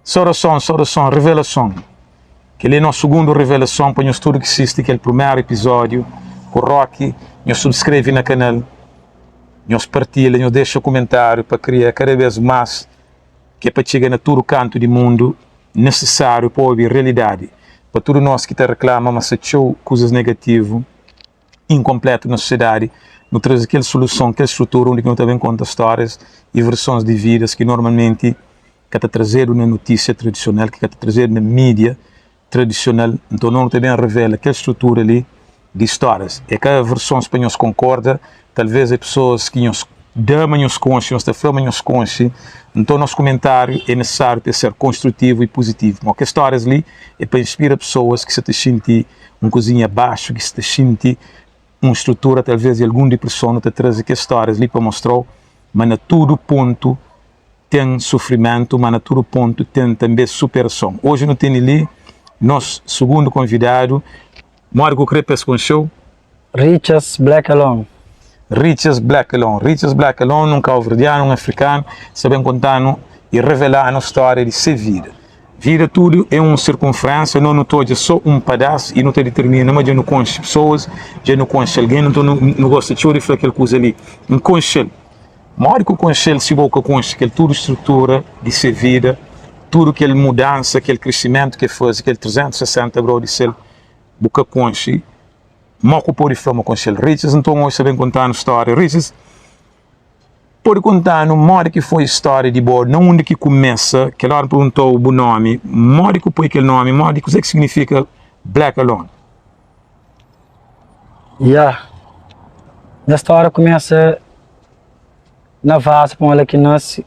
Soração, revelação. Que é nossa segunda revelação para nós tudo que existe, que é o primeiro episódio. Com o Rocky, nós subscreve no canal, nós partilha, nós deixa comentário para criar cada vez mais, que é para chegar a todo canto do mundo, necessário para ouvir realidade. Para todos nós que te reclamam, mas se show coisas negativas, incompleto na sociedade, não traz aquela solução, aquela estrutura onde não também conta histórias e versões de vidas que normalmente que está trazer na notícia tradicional, que está trazer na mídia tradicional, então não também revela aquela estrutura ali de histórias. É que a versão espanhola concorda, talvez as pessoas que nos dão nos consciência, nos da forma nos consciência, então nosso comentário é necessário para ser construtivo e positivo. Mas que histórias ali é para inspirar pessoas que se te sentem uma coisinha abaixo, que se te sentem uma estrutura, talvez de alguma depressão, te traz aquelas histórias ali para mostrar, mas a todo ponto tem sofrimento, mas a todo ponto tem também superação. Hoje não tem ali nosso segundo convidado, Marco Crepes com show. Riches Black Alone. Riches Black Alone, um cabo-verdiano, um africano, sabem contar e revelar a história de sua vida. Vida tudo é uma circunferência, não estou só um pedaço e não te determina, mas já não conheço pessoas, já não conheço alguém, não gosto de chorar aquela coisa ali. Não conheço. Mas que eu conheço, se eu conheço aquela toda estrutura de sua vida, tudo aquela mudança, aquele crescimento que faz, aquele 360 graus de ser, boca conheço, mas que pode falar com ele. Riches, então hoje sabem contar a história. Riches, pode contar no modo que foi a história de bordo, não onde que começa, que ela perguntou o nome, modo que põe aquele nome, modo que significa Black Alone. A história começa na vaza, com ela que nasce,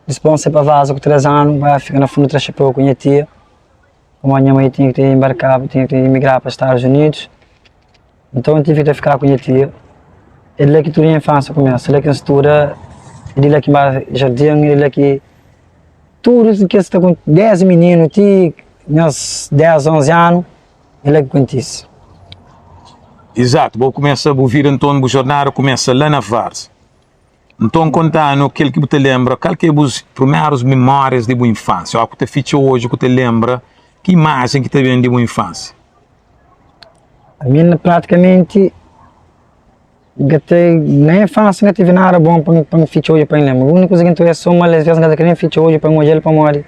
dispondo-se para a vaza com 3 anos, vai ficar na fundo de com a minha tia. Como a minha mãe tinha que embarcar, tinha que emigrar para os Estados Unidos, então eu tive que ficar com a minha tia. Ele é que toda a infância começa, ele é que estuda, ele é que vai jardim, ele é que tudo que está com 10 meninos, meus 10, 11 anos, ele é que acontece. Exato, vou começar a ouvir então o jornal, começa lá na Varsa. Então, contando aquilo que você lembra, qual que é as primeiras memórias de boa infância? Ou que você fez hoje, que você lembra, que imagem que você vem de boa infância? A minha, praticamente, na infância não tive nada bom para me ficar hoje para me lembrar. A única coisa que eu sou uma das vezes que eu queria ficar hoje para morrer, para morrer.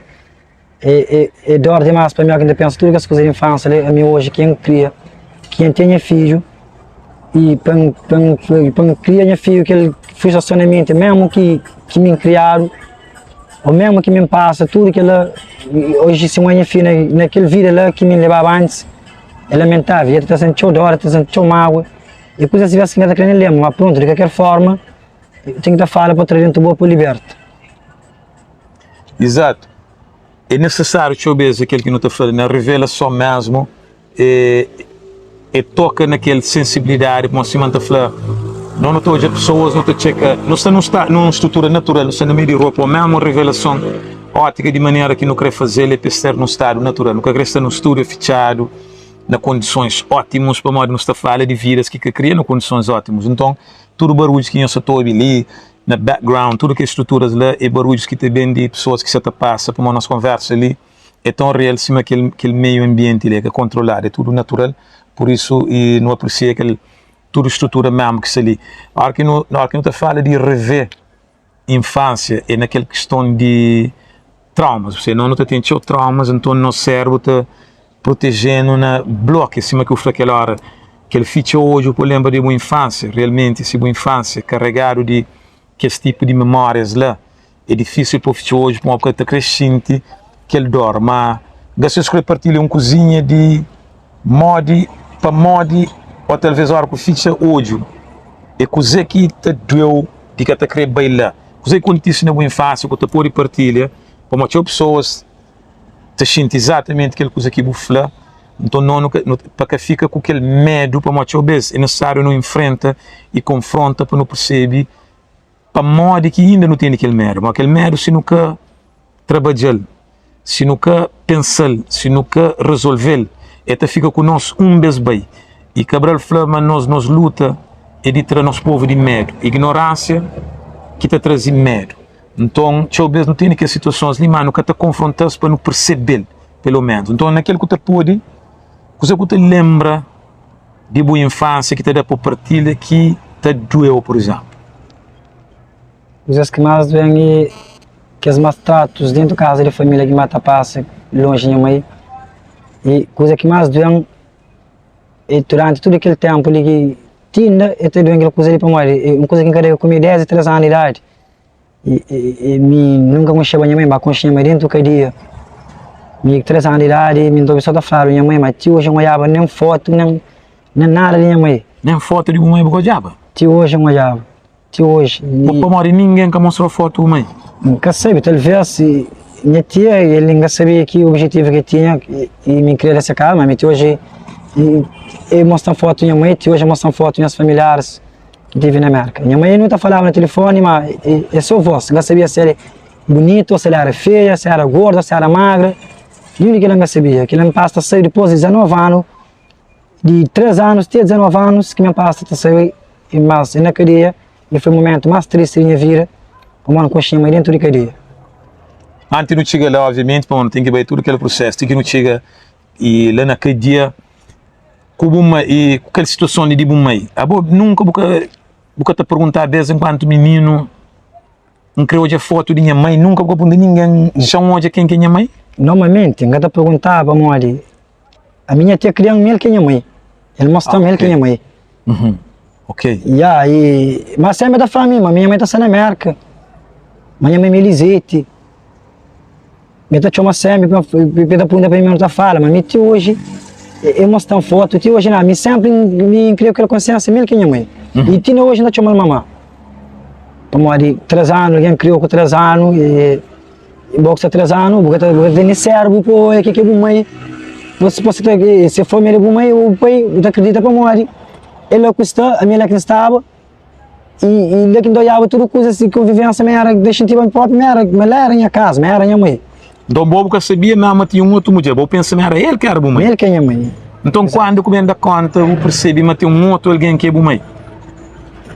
É dor demais para mim, que eu penso tudo as coisas da infância, a mim hoje, quem cria, quem tem filho, e para criar meu filho, que ele funcionamento, mesmo que me criaram, ou mesmo que me passa, tudo que ela, hoje se minha filha, naquele vida lá que me levava antes, é lamentável, ele está sentindo dor, está sentindo mágoa, e coisas assim que eu não lembro, mas pronto, de qualquer forma, eu tenho que dar fala para trazer um tubo para libertar. Exato. É necessário que eu veja aquilo que não está falando, a revelação mesmo, toca naquela sensibilidade, como assim está falando. Não estou a pessoas, não te checa, não está numa estrutura natural, não está no meio de roupa, ou mesmo uma revelação ótica de maneira que não quer fazer, é para estar num estado natural, não quer estar num estúdio fechado, nas condições ótimas, para modo não está falando de vidas que criam condições ótimas. Então, tudo barulho que eu estou ali, na background, tudo que as estruturas lá, é barulhos que também de pessoas que se te passa, para nós conversa ali, é tão real, sim, aquele meio ambiente ali, que é controlado, é tudo natural, por isso, e não aprecia aquele toda estrutura mesmo que se ali. Na hora que não te fala de rever infância, é naquela questão de traumas. Você não tem traumas, então o nosso cérebro está protegendo na bloco, acima que eu falei aquela hora, que ele fica hoje, eu lembro de uma infância, realmente, se uma infância carregado de que esse tipo de memórias lá, é difícil para o hoje, para uma coisa crescente, que ele dorme. Mas, vocês que partilham uma cozinha de modo para modo, ou talvez a hora que fica hoje, é coisa que te doeu, de que te querer bailar. Coisa que acontece na boa infância, que te pode partilhar, para muitas pessoas te sentem exatamente aquela coisa que bufla, então não para que fica com aquele medo, para muitas vezes é necessário não enfrenta e confronta para não perceber, para modo que ainda não tem aquele medo, mas aquele medo se nunca trabalhar, se nunca pensar, se nunca resolver, até fica com nós vez bem. E Cabral Flama nos luta e de tirar nosso povo de medo. Ignorância que está trazendo medo. Então, talvez não tenha que situações ali, mas nunca te confrontas para não perceber, pelo menos. Então, naquele que te pode, coisa que te lembra de boa infância que te dá para partilha que te doeu, por exemplo. Coisas que mais vêm é que os maus tratos dentro de casa de família que mata passa longe de minha mãe. E coisa que mais vêm é durante todo aquele tempo ali que tinha, eu tenho aquela coisa ali para morrer. Uma coisa que eu comi 10 e 13 anos de idade. E nunca conheci a minha mãe, mas conheci a minha mãe dentro do dia. Me 3 anos de idade, me dou só da falar minha mãe, mas hoje eu não olhava nem foto, nem nada de minha mãe. Nem foto de uma mãe que olhava? Hoje eu não olhava. Hoje. Para morrer ninguém que mostrou foto de mãe? Nunca sabia, talvez minha tia, ele nunca sabia que o objetivo que tinha e me queria dessa casa, mas hoje eu mostro foto da minha mãe, hoje eu mostro foto dos meus familiares que vivem na América. Minha mãe nunca falava no telefone, mas é só voz. Ela sabia se era bonito, se ela era feia, se era gorda, se era magra. E o único que ela não sabia, que ela me passa saiu depois de 19 anos, de 3 anos, até 19 anos, que me passa saiu, mas naquele dia, e foi o momento mais triste da minha vida, como eu não conhecia mais dentro daquele dia. Antes não chega lá, obviamente, para tem que ver todo aquele processo, tem que não chega e lá naquele dia, como e aquela situação de mãe, nunca porque te perguntar desde enquanto menino, não criou a foto de minha mãe, nunca porque ninguém já hoje quem é minha mãe? Normalmente, eu te perguntava, a minha tia criou ele que é minha mãe, ele mostrou ele que é minha mãe. Ok. Mas sempre da família, minha mãe está na América, minha mãe é Melisete, minha tia chama sempre, para perguntar para mim não fala, mas minha tia hoje, eu mostro foto, tia hoje não, me sempre me criou aquela consciência mesmo que é minha mãe. E tia hoje não chama mamãe. Para 3 anos, alguém criou com 3 anos, e boxa 3 anos, porque tem cérebro, pô, é que é mãe. Se for minha mãe, o pai acredita para morrer. Ele custa, a minha que estava, e daqui do olhava tudo coisa assim, convivência minha era definitivamente própria, mas era minha casa, mas era minha mãe. Então, Bobo que sabia, não, tinha um outro mulher, Bobo pensa, era ele que era a mãe. Ele que é minha mãe. Então, exato. Quando eu me dá conta, eu percebi, mas tem um outro alguém que é a mãe.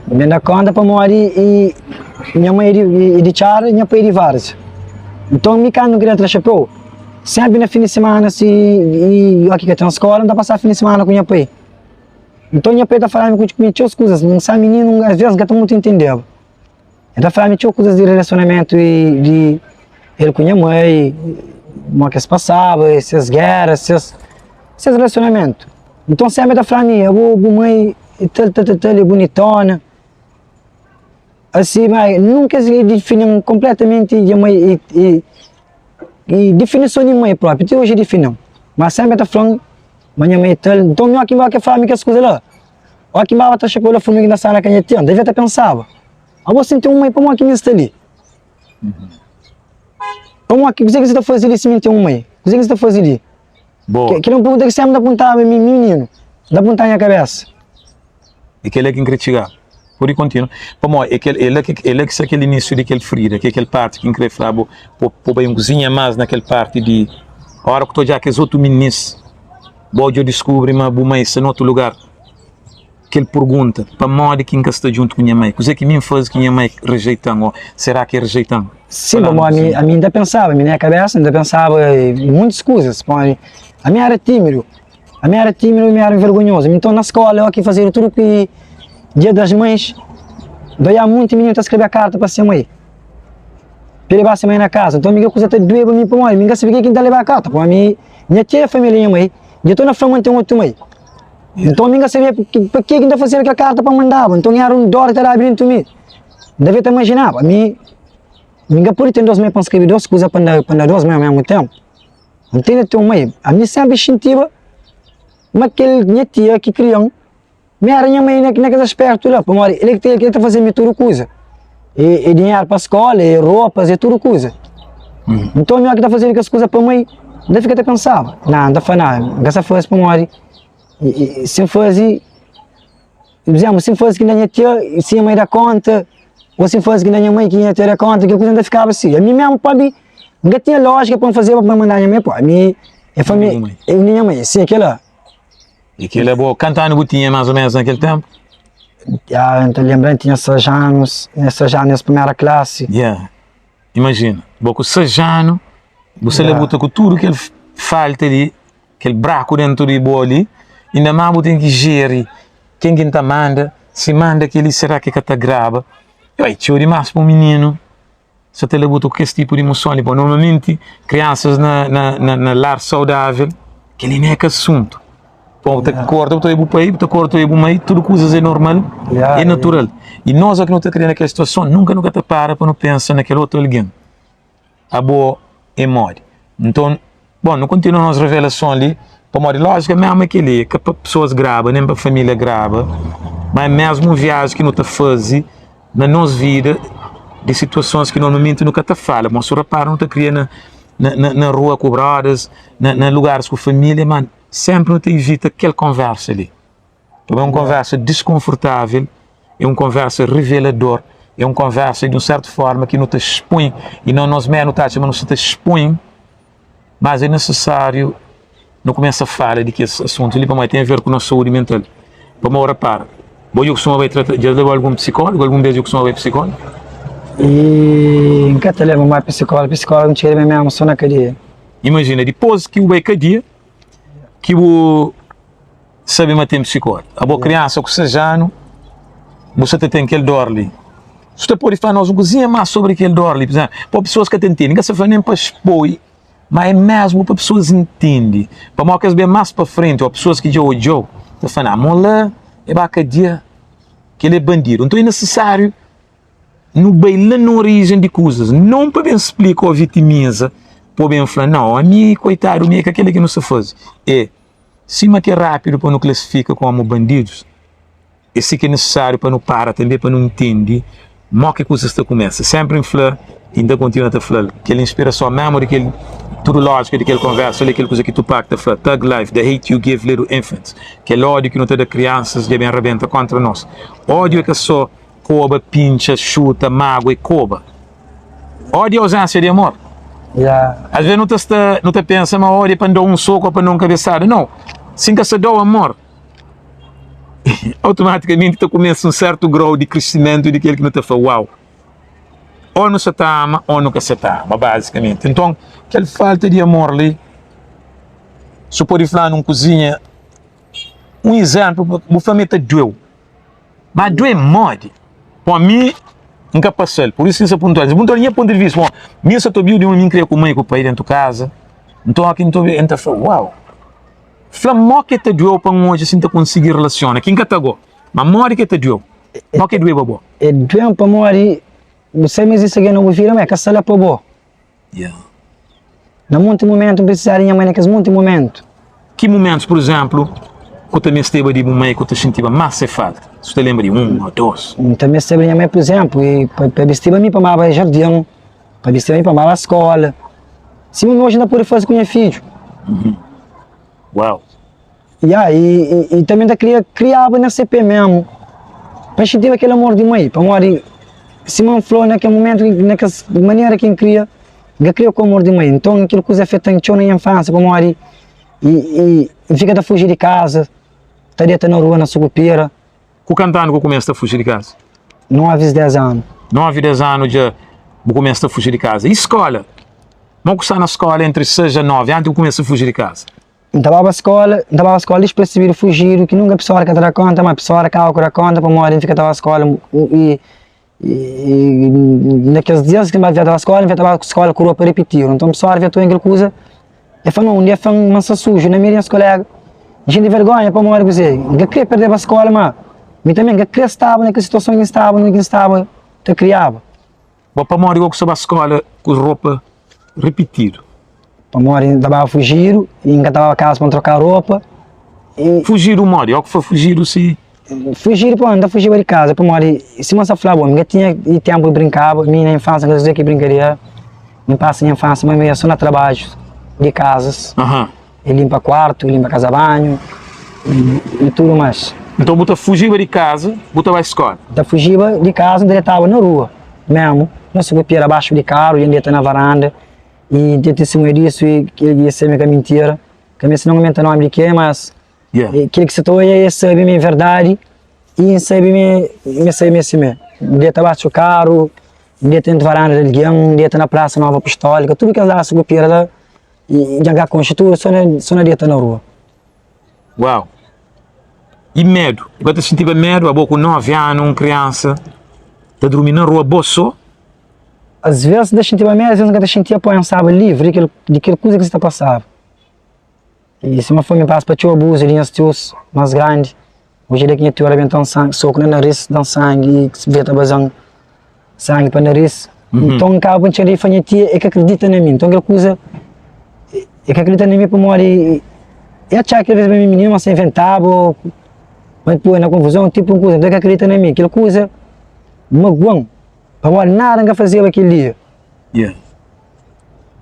Me dá conta para morrer e minha mãe é de Chara e minha pai é de Várzea. Então, me quando eu queria trazer para sempre na fim de semana, e aqui que eu tenho escola, não dá para passar fim de semana com minha pai. Então, minha pai está falando comigo as coisas, não sabe menino, às vezes, que eu muito entendeu. Ele está falando coisas de relacionamento e de ele com minha mãe, como que se passava, essas guerras, esses relacionamentos. Então, sempre está falando, a mãe é bonitona, assim, mas nunca se definem completamente a mãe e definição de mãe própria, até hoje definem. Mas sempre está falando, minha mãe é tal, então eu aqui vai falar que as coisas lá. Ou aqui vai estar chegando a família da sala que a gente tem, deve ter pensado. Ah, você tem uma mãe para aqui nesta ali. Como aqui, o que você está fazendo se me tem uma mãe? O que você está fazendo ali? Boa. Que não pergunta que sempre dá apontar menino, dá apontar na cabeça. E que ele é quem critica. Por aí continua. Como é que ele é que aquele início daquele frio, aquele parte que quer falar, por bem cozinha mais naquele parte de a hora que estou já que os outros meninos, bom eu descobri uma boa mãe em outro lugar. Que ele pergunta, para modo que está junto com minha mãe, o que me faz que minha mãe rejeitando, ou será que é rejeitando? Sim, bom, a mim ainda pensava, a minha cabeça ainda pensava em muitas coisas. A minha era tímido, e me era vergonhoso. Então na escola eu aqui fazia tudo que dia das mães, doía muito menino para escrever a carta para sua mãe. Para levar a mãe na casa. Então a coisa está doendo para mim, para mim, ninguém sabia quem está levar a carta. Para mim, minha tia, família minha mãe, eu estou na frente de outra mãe. Então ninguém sabia para que ainda fazia aquela carta para mandar. Então era um dor que estava abrindo mim. Deve ter imaginado. A mim, ninguém pode ter 2 mães para escrever 2 coisas para 2 mães ao mesmo tempo. Não tem ter uma mãe. A mim sempre incentiva, mas aquele minha tia que criou, minha mãe naquele aspecto lá. Ele está fazendo tudo coisa. E dinheiro para a escola, e roupas, e tudo coisa. Então a minha que está fazendo aquelas coisas para a mãe, deve ficar até pensava. Não está fazendo nada. Essa foi para mim. E se fosse, dizemos, se fosse que minha tia, se a mãe dá conta, ou se fosse que minha mãe que ia ter conta, que a coisa ainda ficava assim. A mim mesmo, pode, não tinha lógica para fazer para mandar a minha mãe, pô. A mim, é família, é minha mãe, sim, aquela. E que ele é bom, cantando o tinha mais ou menos naquele tempo? Então lembrando, tinha 6 anos, na primeira classe. Yeah. Imagina, boco sajano, você Yeah. leva com tudo que ele falta ali, aquele buraco dentro de boli, ainda mais você tem que gerir quem te manda, se manda aquele será que está grava. E aí, tio demais para o menino, se te leva com esse tipo de emoção ali, normalmente crianças na lar saudável, aquele não é que assunto. Bom, te corta o teu pai, te corta o teu mãe, tudo coisas é normal, Yeah, é natural. E nós aqui não estamos criando aquela situação, nunca te para não pensar naquele outro alguém. A boa é morte. Então, bom, não continua a nossa revelação ali, para morrer, lógico, mesmo aquele que para pessoas grava, nem para a família grava, mas mesmo viagem que não te faz na nossa vida, de situações que normalmente nunca te fala, mas se repara, não te cria na rua com brothers, na lugares com família, mas sempre não te evita aquela conversa ali. É uma conversa desconfortável, é uma conversa revelador, é uma conversa de uma certa forma que não te expõe, e não nós mesmos mas não se te expõe, mas é necessário não começa a falar de que esse assunto ali para tem a ver com a nossa saúde mental. Para uma hora para. Vou eu costumava tratar, já levou algum psicólogo, algum vez eu costumava ir psicólogo? E em que te leva mais psicólogo não tira mesmo só na cadeia. Imagina, depois que o vai cadeia, que o sabe matar psicólogo. A boa criança com 6 anos, você tem aquele dor ali. Você pode falar nós um cozinha mais sobre aquele dor ali, por exemplo, para pessoas que entendem, ninguém se fala nem para expor, mas é mesmo para pessoas que entendem. Para uma coisa bem mais para frente, ou pessoas que já odiam, você fala, mola, é para cadeia, que ele é bandido. Então é necessário no bem lá na origem de coisas, não para bem explicar ou vitimiza, para bem falar, não, a mim, coitado, a mim é aquele que não se faz. É, cima que é rápido para não classificar como bandidos, esse que é necessário para não parar também, para não entender, mas que coisas está começa. Sempre em falar, ainda continua a falar, aquela inspiração mesmo, daquele, tudo lógico, daquele conversa, aquela coisa que tu pacta, fala, Thug Life, the hate you give little infants, que é ódio que não tem de crianças, de bem arrebenta contra nós. Ódio é que só coba, pincha, chuta, mágoa e coba. Ódio é ausência de amor. Yeah. Às vezes não te pensa, mas ódio é para dar um soco ou para dar uma cabeçada. Não. Assim que se dá o amor, automaticamente tu começa um certo grau de crescimento daquele que não te fala, uau. Ou não se te ama, ou nunca se te ama, basicamente. Então, aquela falta de amor ali, se pode falar numa cozinha, um exemplo, o família doeu. Mas doeu mod. Para mim, nunca passei. Por isso, isso é pontual. Se pontual, minha ponto de vista, bom, minha só viu de um menino que com mãe com o pai dentro de casa. Então, aqui não estou vendo, então, falo, uau. Flamó que te doeu para hoje, assim, te conseguir relacionar. Quem que te go? Mas mori que te doeu. Mó que doeu, babo. E doeu para morrer, você me disse que não vou virar, mas que sala para bo. Yeah. Não muito momento, precisaria mais naqueles muito momento. Que momentos, por exemplo, que eu também esteve de mãe que eu te sentia mais falta? Se te lembra de um ou dois? Também se minha mãe, por exemplo, e para vestir para mim para mais jardim, para vestir para mais a escola. Se eu hoje ainda pode fazer com meu filho. Uau. Yeah, e também da criava na CP mesmo. Para sentir aquele amor de mãe, para morrer. Se não falou naquele momento, naquela maneira que cria, que cria com o amor de mãe. Então aquilo que os afeta na infância, para morrer. E fica a fugir de casa, está dentro na rua, na sucupira. Com cantando que começa a fugir de casa? Não há 10 anos. 9, 10 anos já começa a fugir de casa. E escola? Vamos estar na escola entre 6 e 9, antes de começar a fugir de casa. Estava a escola, eles perceberam fugir, que nunca a pessoa que dá conta, mas a pessoa que dá conta, para morrer, fica a escola. E naqueles dias que vai vir a escola, vai a escola curou para repetir. Então a pessoa vê toda aquela coisa, e fala, não, um dia foi uma massa suja, na minha colega. A gente vergonha para morrer, eu queria perder a escola, mas também eu queria estar naquela situação que estava, te criava. Vou para morrer, eu que a escola com roupa repetida. Para morrer, estava a fugir, e engatava a casa para trocar roupa. Fugir o mori, ou que foi fugir se Fugir, pô, ainda fugir de casa, para morrer. Se você falar, bom, eu tinha tempo de brincar, minha infância, quer dizer que brincaria, me passa minha infância, mas eu só na trabalho de casas. E limpa quarto, limpa casa banho, e tudo mais. Então, você fugiu de casa, você vai à escola? Eu fugia de casa, eu estava na rua, mesmo. Nós subíamos abaixo de carro, e ia na varanda. E de testemunho disso, e que ele ia ser minha mentira, que eu não me nome de quê, mas aquilo que se estou aí sabe minha verdade, e sabe me assim mesmo. Ele ia abaixo do carro, dia tem varanda de religião, dia tem na Praça Nova Apostólica, tudo que lá se copia lá, e já constitui, só na dia na rua. Uau! E medo? Você sentia medo? A boca 9 anos, uma criança, está dormindo na rua, boço? Às vezes eu sentia medo, às vezes eu sentia apanhado livre de aquela coisa que se está passando. E se uma fome passa para o abuso, linhas tios mais grandes, hoje ele tinha arrebentando sangue, soco no nariz, dando sangue, e se vê tabazando sangue para o nariz. Então, acaba de chegar e fazer tia, é que acredita em mim. Então, aquela coisa, é que acredita em mim para morrer. E achar que às vezes o menino se inventava, mas depois na confusão, tipo uma coisa, então é que acredita em mim. Aquela coisa, magoão, para morrer, nada que fazia aquele dia. Yeah.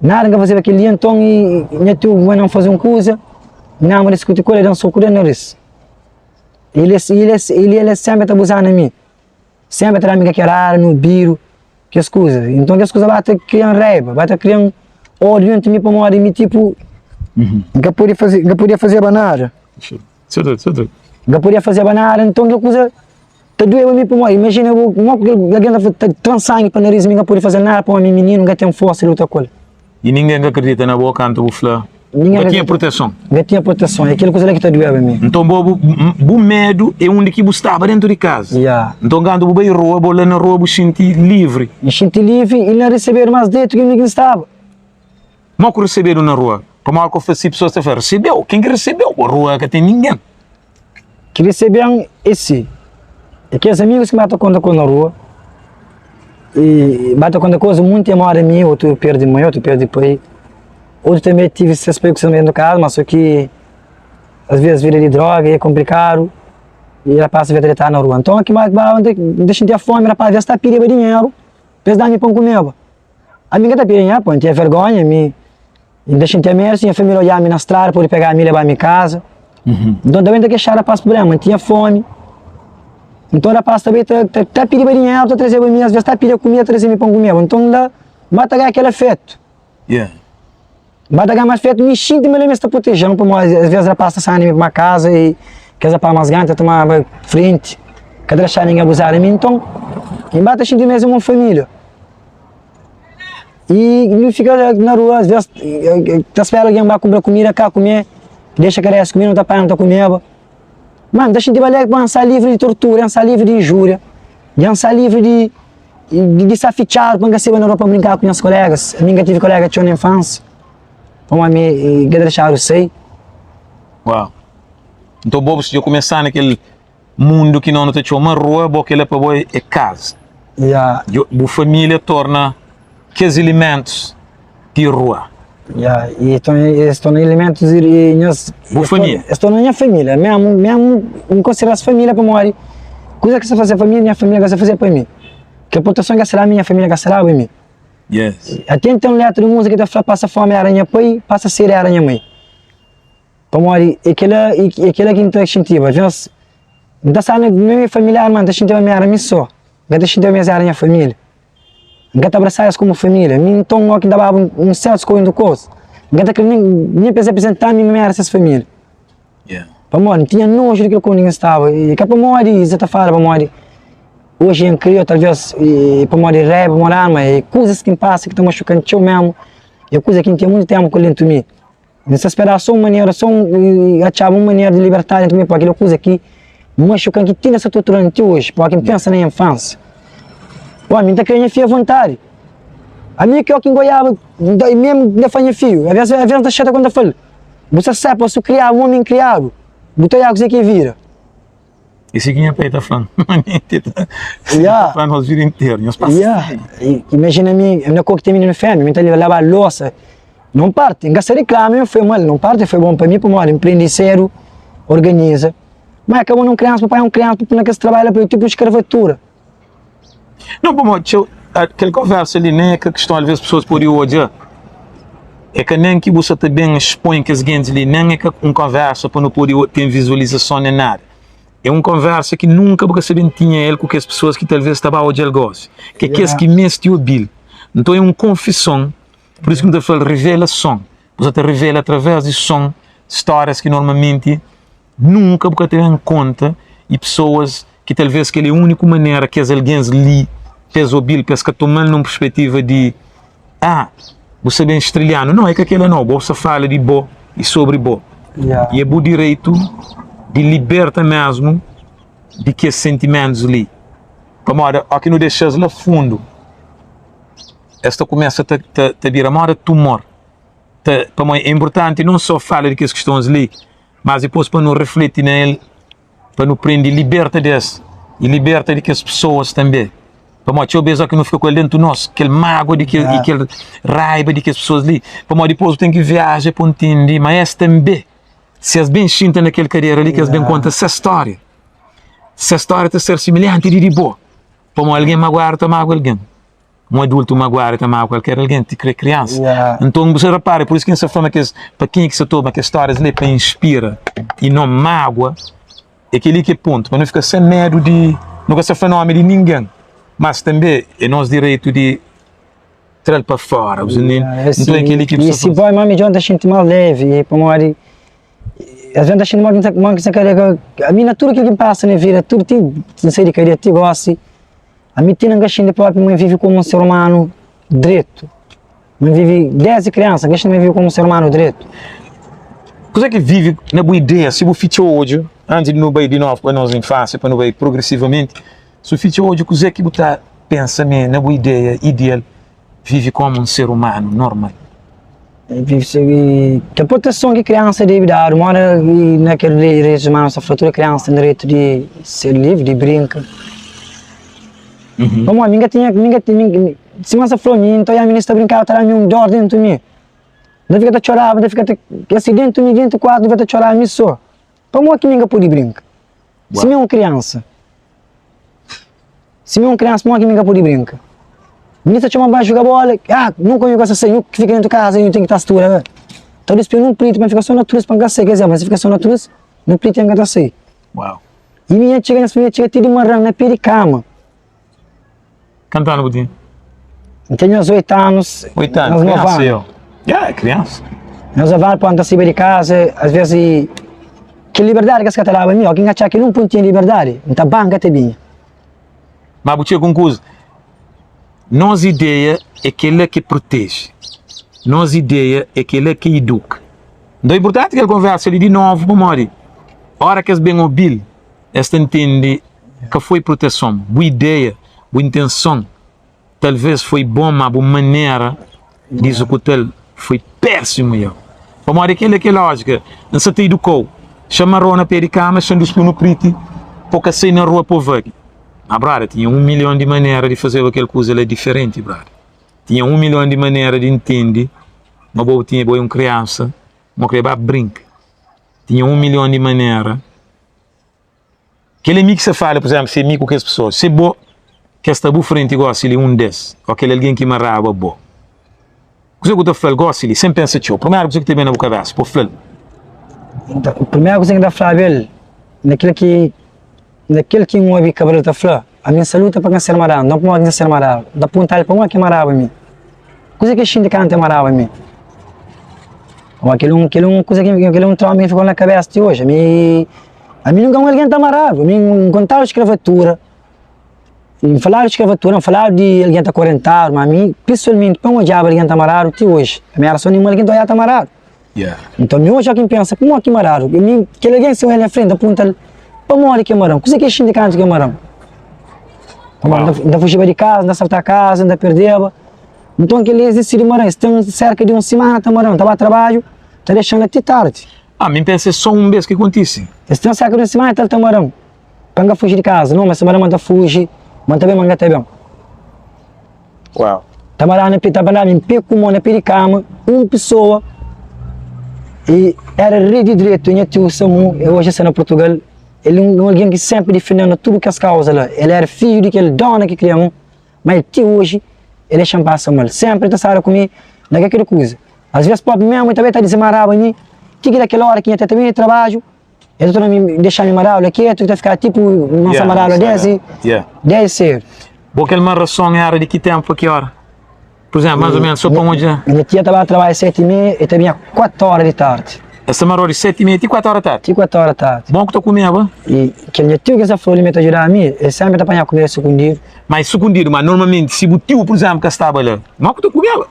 Nada que fazia aquele dia, então, e tu vai não fazer uma coisa, não, mas escuta coisa, ele não sou curando nariz. Ele sempre está abusando de mim. Sempre está me querendo, no biro, que as coisas. Então, que as coisas vai estar criando raiva, vai estar criando ódio entre mim para morrer, me tipo, que podia fazer banana. Que podia fazer banana, então que coisa, está doendo mim para morrer. Imagina, alguém está tão sangue para o nariz, não pode fazer nada para um menino, não tem força e outra coisa. E ninguém acredita na boa canto do flá. Ninguém tinha proteção. Não tinha proteção, é aquela coisa que está doendo a mim. Então, o medo é onde que você estava dentro de casa. Yeah. Então, quando você vai rua, você na rua, você sente livre. Me senti livre e não receber mais dentro que ninguém estava. Não que receberam na rua. Como é que eu faço pessoas a falar? Recebeu. Quem que recebeu? A rua que tem ninguém. Que receberam esse. É que os amigos que batem conta com na rua. E batem conta com coisa muito amor a mim, outro perde mãe, outro perde pai. Outro também tive esse aspecto dentro do caso, mas só que às vezes vira de droga e é complicado. E ela passa a estar na rua. Então aqui mais deixa de ter fome, rapaz, às vezes está pedindo dinheiro. Às vezes dá-me pão comer. A minha está pedindo dinheiro, pô, não tinha vergonha, me deixa de ter medo, tinha família olhar-me na estrada, pode pegar a mim e levar a minha casa. Então também tem que achar a paz problema, não tinha fome. Então a paz também está pedindo dinheiro, está trazendo para mim, às vezes está pedindo comida, trazendo pão comer. Então dá, basta ganhar aquele efeito. Yeah. Basta ganhar mais efeito, me sinto melhor, me está protegendo, porque às vezes ela passa saindo para uma casa e quer para mais grande, tomar frente, quer deixar ninguém abusar de mim. Então, basta sentir mesmo uma família. E não fica na rua, às vezes, está esperando alguém vai comprar comida, cá comer, deixa que essa comida, não está parando, não está comendo. Mano, deixa de valer para lançar livre de tortura, lançar livre de injúria, lançar livre de safichado, para que na rua para brincar com os colegas. A minha tive colega que tinha na infância, como a mim, que deixaram sei. Uau. Então, Bobo, se eu começar naquele mundo que não tem uma rua, porque ele é casa. Yeah. A família torna que os elementos de rua. Yeah. E estão elementos família. Estou na minha família, mesmo em consideração família para morrer. Coisa que você fazer família, minha família que você fazer para mim. Que a proteção que será minha família que será para mim. Yes. Até então letra de música que está passa fome aranha pai, passa a ser aranha mãe. Para morrer, aquela que não instintiva. Às não sabe minha família, mano, está instintiva minha aranha só. Está instintiva minha aranha família. Não abraçar como família. Então, eu que dava um certo coisa do curso. Não que nem pensei apresentar minha essas família. Yeah. Para morrer, tinha nojo daquilo que ninguém estava. E que para morrer, você está falando para morrer. Hoje em criou, talvez, para morrer rap, para morrer, mas coisas que passam, que estão machucando eu mesmo. E coisas que não tinha muito tempo com dentro de mim. Não se esperava só uma maneira, achava uma maneira de libertar dentro de mim, para aquela coisa que machucando, que tinha essa tortura de hoje, para quem pensa na infância. Pô, a mim está querendo filho à vontade. A mim que eu que engoiava, mesmo da fanha filho, às vezes está chata quando eu falo. Você sabe, você criar um homem criado, botou a coisa que vira. Esse aqui é para estar falando. Yeah. Falando os vídeos inteiros. Yeah. Imagina a mim, eu não coco tem menino fêmea, me está ali lavar a louça. Não parte, engasta reclama, foi mal, não parte, foi bom para mim, para mim, empreende sério, organiza. Mas acabou não criança, papai é um criança, porque não quer trabalhar para o tipo de escravatura. Não, bom, aquela conversa ali, nem é que a questão, às vezes, as pessoas podem odiar. É que nem que você também expõe que as gente ali, nem é que uma conversa para não poder ter visualização nem nada. É uma conversa que nunca você tinha ele com as pessoas que talvez estavam a odiar o negócio. Que é que mais te ouviu. Então é uma confissão, por isso que eu falo revelação. Você te revela através de som, histórias que normalmente nunca você tem em conta e pessoas que talvez que é a única maneira que as alguém li peso bil, pesca tomando numa perspectiva de você bem estreliano. Não, é que aquele não, você fala de bo e sobre bo. Yeah. E é o direito de liberta mesmo de que sentimentos ali. Como aqui não deixas lá fundo, esta começa a virar uma tumor. Como é importante não só falar de que as questões ali, mas depois para não refletir nele, para não prender, liberta desse e liberta de que as pessoas também. Como eu vejo que não fica com ele dentro de nós, aquele mágoa, aquele raiva de que as pessoas ali. Como depois tem que viajar para entender, mas esse também, se as bem sintam naquele carreira ali, que as bem contam essa história. Se a história está ser semelhante de boa, como alguém magoar, está magoar alguém. Um adulto magoar, está magoar qualquer alguém, te crê criança. Então você repara, por isso que essa forma que para quem é que se toma que as histórias ali para inspira e não mágoa, é aquele que é ponto, para não ficar sem medo de, não ser fenômeno de ninguém. Mas também é nosso direito de trazer para fora. Então é aquele que e se vai mais melhor da gente mais leve, para morrer. Às vezes a gente não se carrega. A minha tudo que passa na vida, tudo tem, não sei de que te gosta. A minha tem que gente próprio, mas vive como um ser humano direito. Mas vive desde criança, que a gente vive como um ser humano direito. Coisa que vive na boa ideia, se você fizer hoje, antes de não ir de novo para a nossa infância, para não ir progressivamente. Se o fizer hoje, coisa que você pensa na boa ideia, ideal, vive como um ser humano normal. Que a proteção que a criança deve dar, mora naquele direito humano, essa fratura criança tem direito de ser livre, de brincar. Como a minha tinha, se você falou, então a menina está brincando, está lá um dor dentro de mim. Deve ficar chorando, deve ficar assim dentro de mim, dentro do quarto, deve chorar, me só. Como é que ninguém pode brincar? Se é uma criança. Se não criança, não é que ninguém pode brincar. Menina chama para jogar bola, nunca eu gosto assim, que fica dentro de casa e não tem que estar segura. Então eles pedem um preto, mas fica só na turista para encaixar, quer dizer, mas se fica só na turista, no preto tem que encaixar. Uau. E minha chega de marrão na pé de cama. Cantando o dia? Eu tenho uns 8 anos. 8 anos, criança eu. É criança. Nós vamos para sair de casa, às vezes, que liberdade que as catalanas, alguém acha que não tem liberdade, então banca também. Mas você com coisa, nossa ideia é aquela que protege, nossa ideia é aquela que educa. Então é importante que ele converse ali de novo, para morrer. A hora que é bem ouvido, esta entende que foi proteção, boa ideia, boa intenção, talvez foi bom, mas boa maneira de executar foi péssimo. Para morrer aquela que é lógica, não se te educou, chamaram na pé de cama, sendo no preto, porque sair na rua para ver. Brother, tinha 1 milhão de maneiras de fazer aquela coisa ali diferente, brother. Tinha 1 milhão de maneiras de entender, mas eu tinha uma criança, mas eu brincar. Tinha 1 milhão de maneiras. Aquele amigo que você fala, por exemplo, se é amigo com as pessoas, se é bom, que está boa frente gosta de um desses, ou aquele alguém que marrava bom. O que você fala, gosta de sempre pensa tio. Primeiro coisa que tem bem na boca cabeça, por falar. Então, a primeira coisa que dá falar ele, naquele que não ouve cabelo da flor, a minha saúde é para ser marado, não pode ser marado, da ponta para uma que marava a mim. Coisa que a gente canta marava a mim. Ou aquele trauma que ficou na cabeça de hoje. A mim nunca alguém está marado, a mim contava escravatura. E falar de escravatura, não falar de alguém está 40 anos, mas a mim, pessoalmente, para um diabo alguém está marado até hoje. A minha relação nenhuma alguém está marado. Então, hoje alguém pensa, como é que marado? Que alguém se olha na frente, aponta para morrer que é marão. Coisa que a gente canta que é marão. Ainda fugia de casa, ainda saltar a casa, ainda perdeva. Então aquele exercício de marão, se tem cerca de uma semana, está marão, estava a trabalho, está deixando até tarde. Me pensa só um mês que acontece. Se tem cerca de uma semana, está marão. Para fugir de casa, não, mas se marão manda fugir, manda bem, manda bem. Uau. Está marão em pé comum, na pé de cama, uma pessoa, e era rei de direito, em Tio Samu, hoje está no Portugal. Ele é alguém que sempre defendendo tudo que as causas lá. Ele era filho daquele dono que criamos, mas até hoje ele é chamado mal. Sempre está comigo naquela coisa. Às vezes pode mesmo, também está dizendo marava em mim, que daquela hora que ia ter também trabalho, ele está me deixando marava aqui, tu está ficar tipo nossa marava 10 cedo. Porque uma ração era de que tempo, que hora? Por exemplo, mais ou menos, só para onde? Ele tinha trabalhado 7h30 e também 4 horas de tarde. Essa marori 7h30, 4 horas da tarde. 4 horas da tarde. Bom que tu comia, E que ele tio que essa folha me ajudar a mim, ele sempre está apanhando comida escondida. mas escondido, mas normalmente, se o tio, por exemplo, que estava lá, não que tu comia,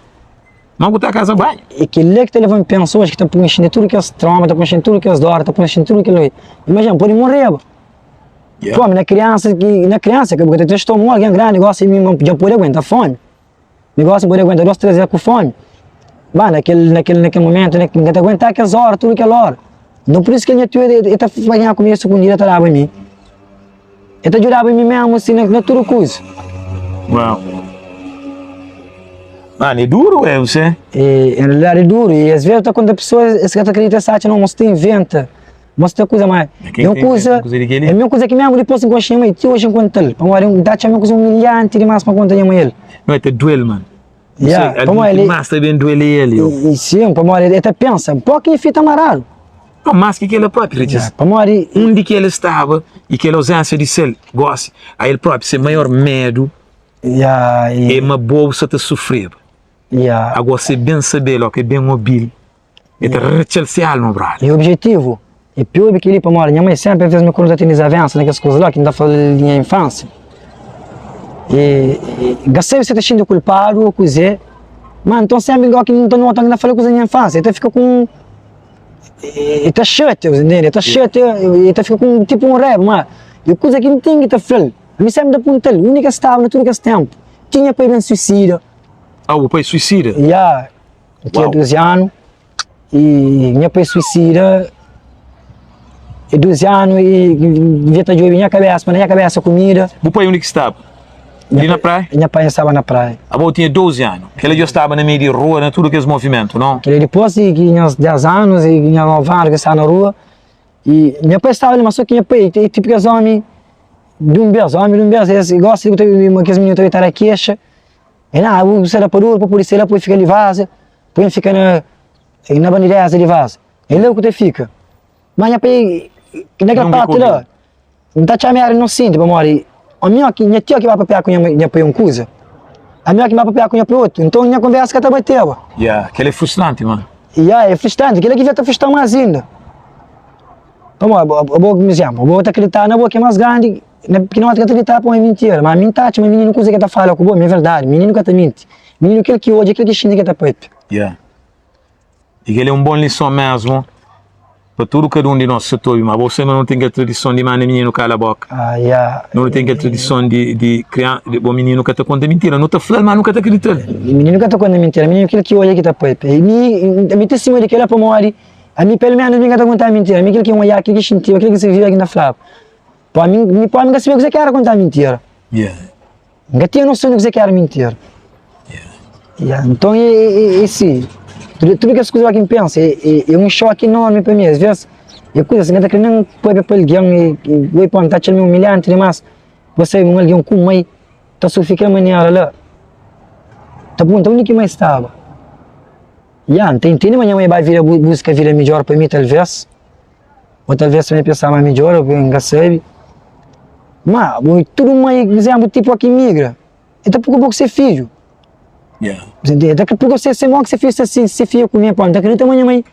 não que tu a casa banho. E que ele que te leva pessoas que estão preenchendo tudo que as traumas, estão preenchendo tudo que as dores, estão preenchendo tudo que ele... Imagina, pode morrer. Yeah. Pô, na criança, que porque tu estou alguém grande, gosta de já pode aguentar fome. Negócio pode aguentar 2, 3 dias com fome. Bah, naquele momento, né, que não aguentar aquelas horas, tudo aquela hora. Não por isso que ele está fazendo comida escondida, está lá para mim. Ele está ajudando a mim mesmo, assim, na tudo coisa. Uau. Mano, é duro, você? E, em realidade é duro, e às vezes quando a pessoa acredita que não, você inventa, você tem coisa mais. É uma coisa que mesmo depois que gostei mais, hoje enquanto ele, para uma dá uma coisa humilhante demais para contar ele. Não é, duelo, mano. Yeah, para ele. Mas também duele ele. E sim, para ele até pensa, pô, que fita amarrado. Não, mas que ele próprio, Yeah, para ele. Onde que ele estava e que ele ausência de ser, gosta, aí ele próprio, seu maior medo, é uma bolsa de sofrer. Agora você bem saber, ó, que é bem mobível. É de rechelsear, meu brother. E o objetivo, é pior que ele para minha mãe sempre fez me contar de avanços naquelas coisas lá, que ainda falando de minha infância. E gastei você sendo culpado, coisa, mas então sempre igual que não estou notando ainda falei coisa da minha infância, então fica com e tá chato, entende? Tá chato e tá fica com tipo um rap, mas e coisa que não tem que tá falando. A mim sempre da ponta, a única estava no tudo esse tempo. Tinha para ir suicida. Ah, o pai suicida? Já, tinha 12 anos e minha pai suicida. E 12 anos e devia estar de olho na minha cabeça comida. O pai onde que estava? Ali na praia? Minha pai estava na praia. A avó tinha 12 anos. Ele já estava na meio de rua, né? Tudo aqueles movimentos, não? Ele depois que tinha 10 anos e tinha 9 anos que estava na rua. E meu pai estava ali, mas só que meu pai, tipo que os homens de um beijo, eles gostam de que os meninos estão a queixa. E não, você era para rua, para a polícia, depois fica ali vaza, depois fica na bandeira de vaza. Ele é o que te fica. Mas meu pai, naquela parte lá, não está chamando inocente, para morrer. A minha tia que vai papear com minha pai coisa. A minha que vai papear com minha outro. Então minha conversa que está batendo. Yeah, aquele é frustrante, mano. Yeah, é frustrante. Aquele que vai estar frustrando mais ainda. Vamos, por exemplo, eu vou acreditar na boa que é mais grande, porque não acreditar para uma mentira. Mas a mentira, mas menino coisa que está falando com boa, é verdade. Menino que está mente. Menino aquele que hoje, aquele que xinga que está pepe. Yeah. E ele é um bom lição mesmo. Para tudo cada um de nós setor, mas você não tem a tradição de mandar menino cala a boca. Yeah. Não tem a tradição de criar, de bom menino que está conta mentira. Não está falando, mas nunca está acreditando. Menino que está conta mentira, menino aquele que hoje que está pepe. E me testemunho de que ele é para morrer. A mim pelo menos ninguém está contando mentira. A mim aquele que olhar, aquele que sentiu, aquele que se viu aqui na flapa. Para mim que se vê que você quer contar mentira. Yeah. Nunca tinha noção de que você quer mentir. Yeah. Então esse tudo que as coisas que pensa é um choque enorme para mim. Às vezes, é coisa assim, que não pode para alguém e vai para estar me humilhante, mas você um alguém com mãe, está só fica maneira lá. Tá bom, então onde que mais estava? Tem amanhã vai vir busca vida melhor para mim talvez. Ou talvez também pensar mais melhor, ou enga sabe. Mas tudo mais, por exemplo, tipo aqui migra. Então pouco a pouco você filho. Yeah. Daqui a pouco você morre que você fez se filho comer, pô. Daqui a amanhã mãe.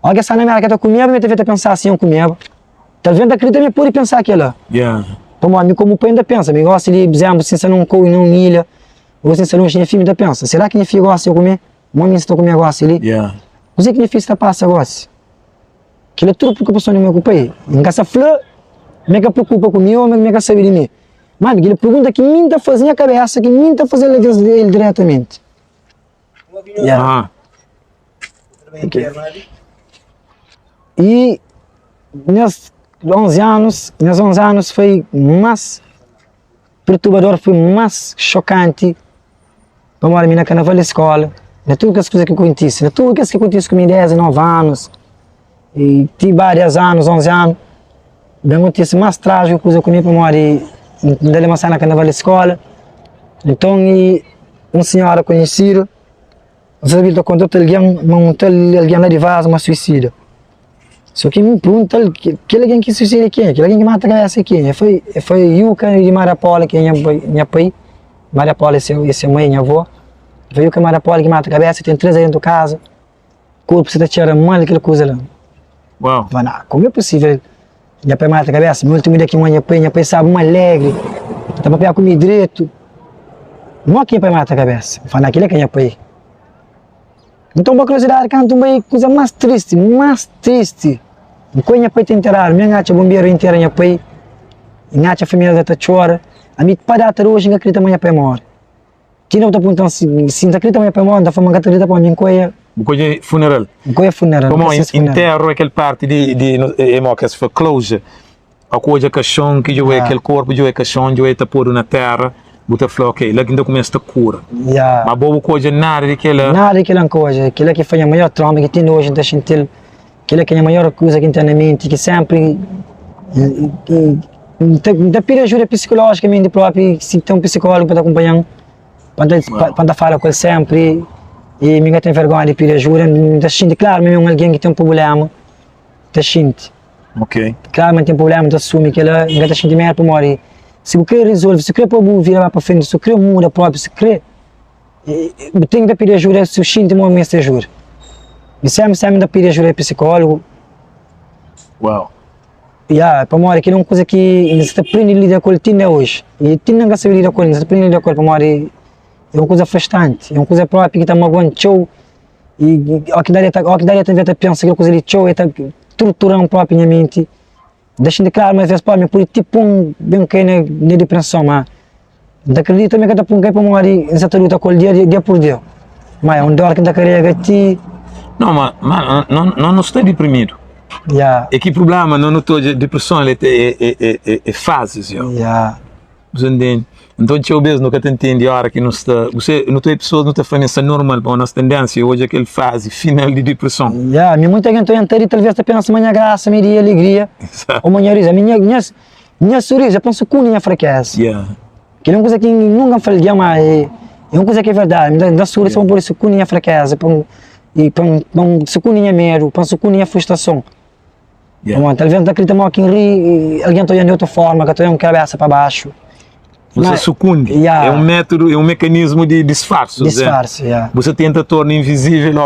Olha essa na minha que tá comendo, me teve a pensar assim, eu comia. Talvez daqui a pode pensar aquilo. Yeah. Como a mim como pai ainda pensa, me gosta de, por exemplo, se você não come não milha, ou se você não tinha filho ainda pensa. Será que minha filha gosta de eu comer? Mãe está comendo gosta ali. Yeah. Você que minha filha está passa gosta. Que é tudo preocupação de meu pai. Em casa flor, me que preocupa comigo, me que sabe de mim. Mas ele pergunta que mim está fazendo a cabeça, que mim está fazendo ele diretamente. Yeah. Okay. E nesses 11 anos foi mais perturbador, foi mais chocante para uma menina que não vai à escola, de tudo as coisas que acontecem, de tudo que acontece comigo 10, 9 anos, e tive 10 anos, 11 anos, bem acontece mais trágico coisa comigo para morrer. Dele uma cena que andava à escola, então uma senhora conhecida, você viu que quando alguém lá de vaza, uma suicida. Só que me pergunta, aquele alguém que suicida quem? Aquele alguém que mata a cabeça quem? Foi Yuka de Mariapola, que é minha pai, Mariapola esse é mãe, minha avó. Foi Yuka Mariapola que mata a cabeça, tem 3 dentro de casa, o corpo se está tirando mal, aquela coisa lá. Uau. Como é possível? Minha pai mata a cabeça, meu último dia que minha pai sabe, uma alegre, tá para pegar comigo direito. Não é que minha pai mata a cabeça, fala aquilo é que minha pai. Então, uma curiosidade, canto uma coisa mais triste, quando minha pai te enterrar, minha gata bombeiro inteira minha pai, minha família da chora, a minha pai data hoje não acredita minha pai morre. Tinha outra ponto se não acredita minha pai morre, da forma que acredita para mim coia. Coisa funeral. Coia funeral. Como enterro aquela parte de que se for closure. A coisa caixão que eu aquele corpo, eu caixão, eu tá pôr na terra, bota flor, ok, lá ainda começa a cura. Mas boa coisa nada daquela. Nada daquela coisa, aquilo que foi a maior trauma que tem hoje da gente, aquilo que é a maior coisa que tem na mente, que sempre da pira ajuda psicologicamente próprio, se tem um psicólogo para te acompanhar, para falar com ele sempre, e ninguém tem vergonha de pedir ajuda, da gente, claro, mesmo alguém que tem um problema, da gente. Ok. Claro, mas tem problema, da assume que ela, ninguém da gente melhor para morrer. Se você quer resolver, se você quer virar para frente, se você quer mudar próprio, se quer, tem que pedir ajuda, se o gente não me ajuda. E sempre da pedir ajuda psicólogo. Uau. Para morrer, que é uma coisa que você aprende a lidar com ele hoje. E tem que saber lidar com ele, você aprende a lidar com ele para morrer. É uma coisa frustrante, é uma coisa própria que está magoando show. E o que daria também a pensar que a coisa de show é torturando próprio na mente. Deixa de claro, mas às vezes pode por tipo bem que na depressão, mas acredito também que está para morrer em certa luta com ele dia por dia. Mas é um dor que está carregando ti. Não, mas não estou deprimido. É que problema, não estou de depressão, é fases, Você entende? Então, eu mesmo nunca te entende a hora que não está. Você não tem pessoas não está falando isso normal, para a nossa tendência hoje é aquele fase final de depressão. Muita gente entra e talvez pensa minha graça, minha alegria, ou minha risa, minha sorriso, eu penso com minha fraqueza. Que é uma coisa que nunca falei, mas é uma coisa que é verdade. Da sorriso, eu penso com minha fraqueza, e penso com minha medo, penso com minha frustração. Talvez acredita que alguém está olhando de outra forma, que está olhando cabeça para baixo. Você sucumbe, é um método, é um mecanismo de disfarce. Você tenta tornar invisível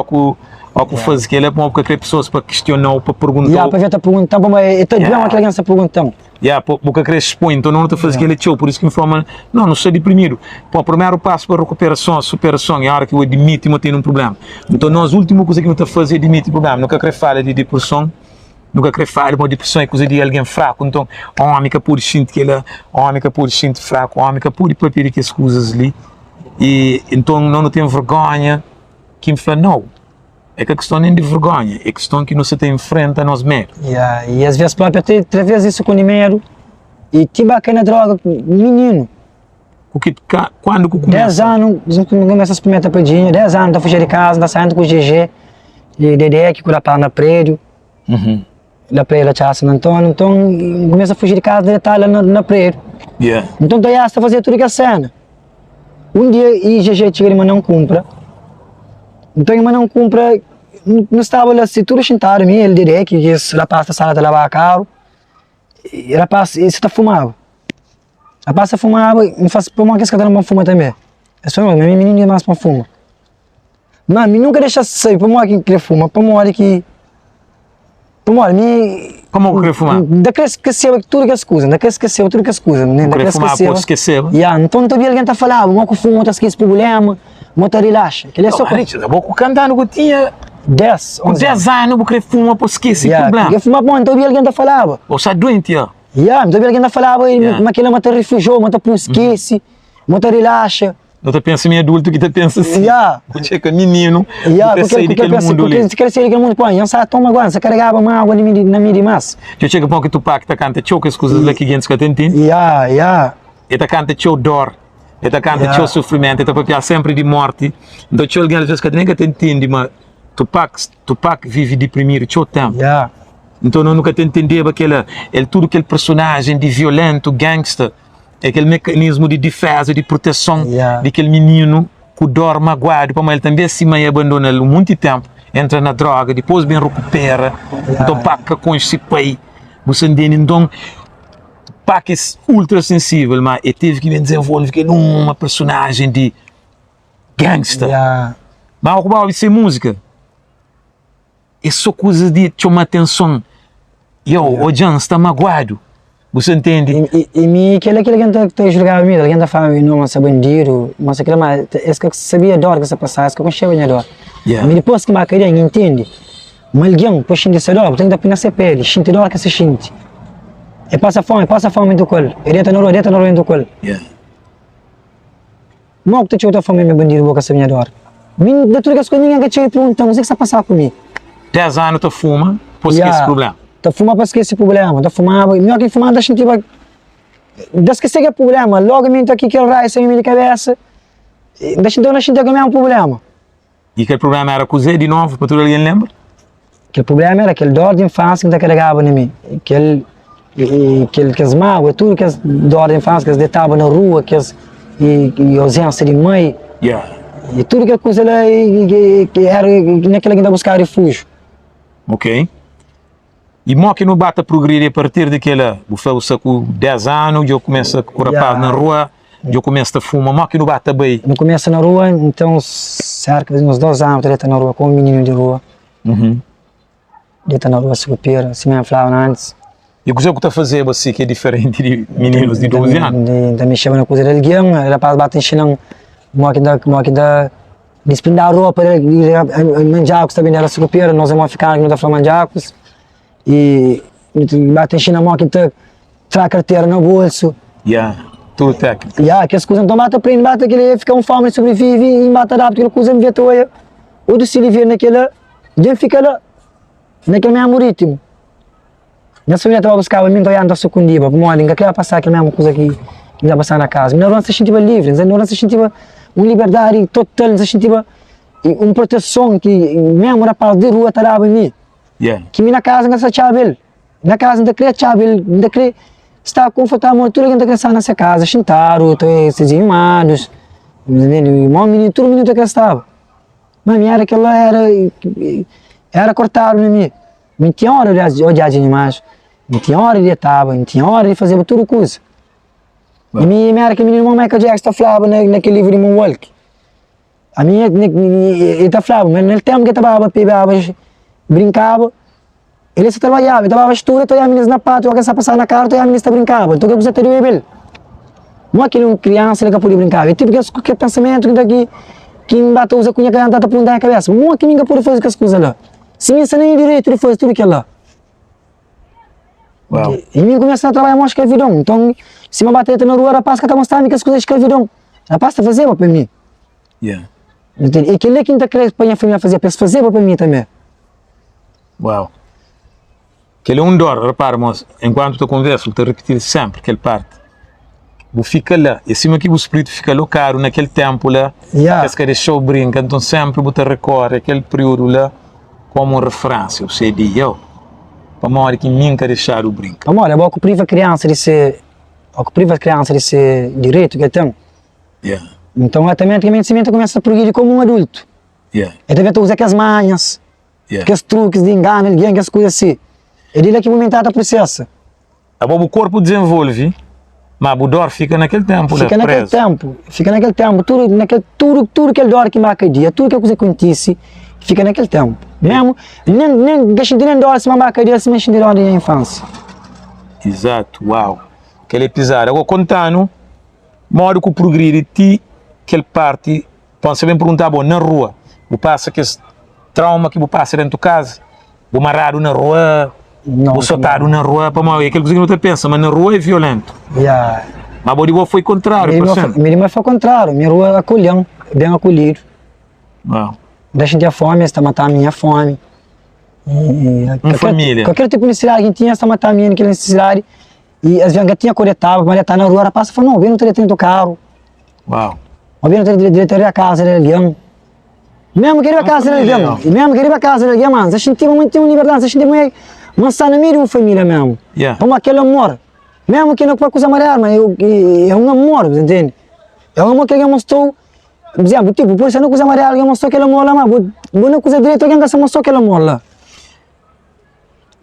ao que faz que ele é bom porque tem pessoas para questionar, para perguntar. Para ver a perguntar, mas é bom aquela criança perguntando. Porque querer expor, então não te faz que ele show, por isso que informa, não estou deprimido. O primeiro passo para a recuperação, a superação, é a hora que eu admito que eu tenho um problema. Então nós, a última coisa que eu estou a fazer é admitir o problema, nunca querer falar de depressão. Nunca querer falar de uma depressão é coisa de alguém fraco, então um homem que pode sentir que ele é um homem que pode sentir fraco, um homem que pode papir que as coisas ali, e então não tem vergonha, que me fala, não, é que a questão nem de vergonha, é a questão que você tem em frente a nós mesmos. E às vezes próprio até através disso com o dinheiro, e tipo aquela droga, menino. Quando que começa? 10 anos, começa a experimentar pedinho, 10 anos, está fugindo de casa, está saindo com o GG, e Dedé que cura para no prédio. Da praia de Santo Antônio, então começa a fugir de casa, ele está lá na praia. Então daí está fazendo tudo que a cena. Um dia e GG chega e não compra. Então ele não compra, não estava lá assim, tudo sentado, ele diria que esse rapaz está sala de lavar carro, e o rapaz está fumava. O rapaz está fumava, me faz por uma que esse cara não fuma também. É só meu menino mais para fuma. Mas me nunca deixa sair, por uma que fuma, por uma que como eu queria fumar? Daquele esqueceu tudo que as coisas, daquele esqueceu tudo que as coisas. Queria fumar, pode esquecer. Então também alguém está falando, uma que fuma, outra esquece problema, outra relaxa. Que ele é só eu vou cantando que tinha 10 anos, eu queria fumar, pode esquecer problema. Porque fumar bom, então alguém está falando. Você é doente, então alguém está falando, mas aquele mata refugiou, mata por esquece, mata relaxa. Não te pensa em adulto que te pensa assim. Porque é menino, porque sair daquele mundo ali. Porque quer sair daquele mundo, pô, não sabe, toma agora, você carregava uma água na minha demais. Eu chego para que tu pá que tá canta tchau, que as coisas lá que gente que tem. E tá canta tchau dor, e tá canta tchau sofrimento, e tá papia sempre de morte. Então tchau alguém às vezes que nem que te entende, mas tu pá que vive deprimido, tchau tempo. Então eu nunca te entendeu tudo aquele personagem de violento, gangster. É aquele mecanismo de defesa, de proteção daquele menino que dorme magoado, para ele também se mãe abandona ele muito tempo, entra na droga, depois bem recupera, então paca com esse pai, você entende? Então, paca é ultra sensível, mas ele teve que desenvolver numa personagem de gangster. Mas o que vai ser música? Isso coisa de chamar atenção. O Jan está magoado. Você entende? E aquele que está jogando comigo, alguém está falando, não, mas é bandido, mas aquele mais, é que sabia dor que se passava, é que eu conhecia bem a dor. Mas depois que me queria, entende? Mas alguém, depois de essa dor, tem que apenas ser pele, sente dor que se sente. E passa fome do colo, e deita na rua do colo. Não que tu tinha fome, meu bandido, boca sabia dor. De tudo que as coisas, ninguém que tinha perguntado, o que está passando comigo? 10 anos tu fuma, por esse problema. Tu fuma para esquecer esse problema, tu fumava, melhor que fumar, deixa tipo, esquecer que é problema, logo me aqui que ele raio sem minha cabeça, deixa então deixa que é um problema. E aquele problema era cozer de novo, para tu alguém lembra? Aquele problema era aquele dor de infância que carregava em mim, aquele as mágoas, tudo que as dor de infância que as deitava na rua, que as e ausência de mãe, e tudo que coisa lá que era naquela que ainda buscar refúgio. Ok. E mo que não bata progredir a partir daquela, você com 10 anos, eu começo a correr na rua, eu começo a fumar, mo que não bata bem. Eu começo na rua, então cerca de uns 2 anos eu estou na rua, como menino de rua. Eu estou na rua, se copira, se me falavam antes. E o que você está fazendo assim, que é diferente de meninos de 12 anos? Da me chama na coisa de alguém, era para bater em chinão, mo que dá desprender a roupa, manjacos também era se copira, nós vamos ficar aqui, não está falando manjacos. E bate em China, que traz a carteira no bolso. Tudo técnico. Que as coisas não bate, aprende, bate, aquele fica fome, sobrevive e bate rápido, aquela coisa me vê toda. Ou se ele vir naquela, já fica lá, naquele mesmo ritmo. Nessa família estava buscando, eu estou andando secundiva, para modo, que vai passar aquela mesma coisa que vai passar na casa. Mas não se sentia livre, não se sentia uma liberdade total, não se sentia uma proteção que mesmo na parte de rua estava em mim. Que na casa não se chavel, na casa não queria chavel, não queria estar confortável, tudo que não queria estar nessa casa, sentaram, esses irmãos, menino, todo mundo que estava. Mas minha era aquela era cortado na minha, não tinha hora de odiar demais, não tinha hora de estava, não tinha hora de fazer tudo coisa. E minha era que menino Michael Jackson falava naquele livro de Moonwalk. A minha ele falava, mas no tempo que estava brincava, ele se trabalhava, ele estava estudo, então a menina na pátio, alguém estava passando na cara, então a menina brincava, então que você teria ele. Não é que ele é uma criança, ele pode brincar, é tipo que pensamento que bate usa cunha que anda para na cabeça, não é que ninguém pode fazer as coisas lá. Se me ensina nem direito, ele faz tudo aquilo lá. E mim começa a trabalhar mais escravidão, então se me bater na rua, rapaz que está mostrando que as coisas escravidão, rapaz está fazendo para mim. E aquele que ainda quer para a família fazer, para fazer para mim também. Aquele é um dor, repara, moço, enquanto tu conversa, tu repetir sempre aquela parte. Você fica lá, e acima que o espírito fica locado naquele tempo lá, que deixou brinca, então sempre você recorre aquele período lá como referência, você diz, para uma hora que nunca deixar o brinco. Para uma hora, eu priva a criança de ser direito que tem. Então, automaticamente, você começa a progredir como um adulto. E também tu usa aquelas manhas, aqueles truques de engano, aquelas coisas assim. É dele que momentado o processo. O corpo desenvolve, mas o dor fica naquele tempo. Fica naquele tempo, tudo aquele dor que marca dia, tudo que acontece, fica naquele tempo. Mesmo, nem dor se marca dia, se mexe de dor na infância. Exato, aquele episódio. Agora, contando, modo que progredir ti, aquela parte, pode ser bem perguntar, na rua, você passa aquele trauma que você passa dentro de casa, você marrado na rua, você soltado na rua, para mal, é aquilo que você não pensa, mas na rua é violento. Mas o Bodibo foi contrário, minha irmã foi contrário, minha rua acolheu, bem acolhido. Deixa de fome, está matando a minha fome. Família. Qualquer tipo de necessidade que tinha, está matando a minha necessidade. E as vezes tinha coletava, mas está na rua, ela passa e fala, não, eu não teria dentro do carro. Eu não teria a casa dele, mesmo que ele a casa dele, mano, você sentia muito liberdade, você sentia muito, mas está no meio de uma família mesmo. Como aquele amor, mesmo que não foi coisa amarela, mas é um amor, você entende? É um amor que alguém mostrou, por exemplo, tipo, por isso não coisa amarela, alguém mostrou aquele amor lá, mas não coisa direito, alguém mostrou aquele amor lá.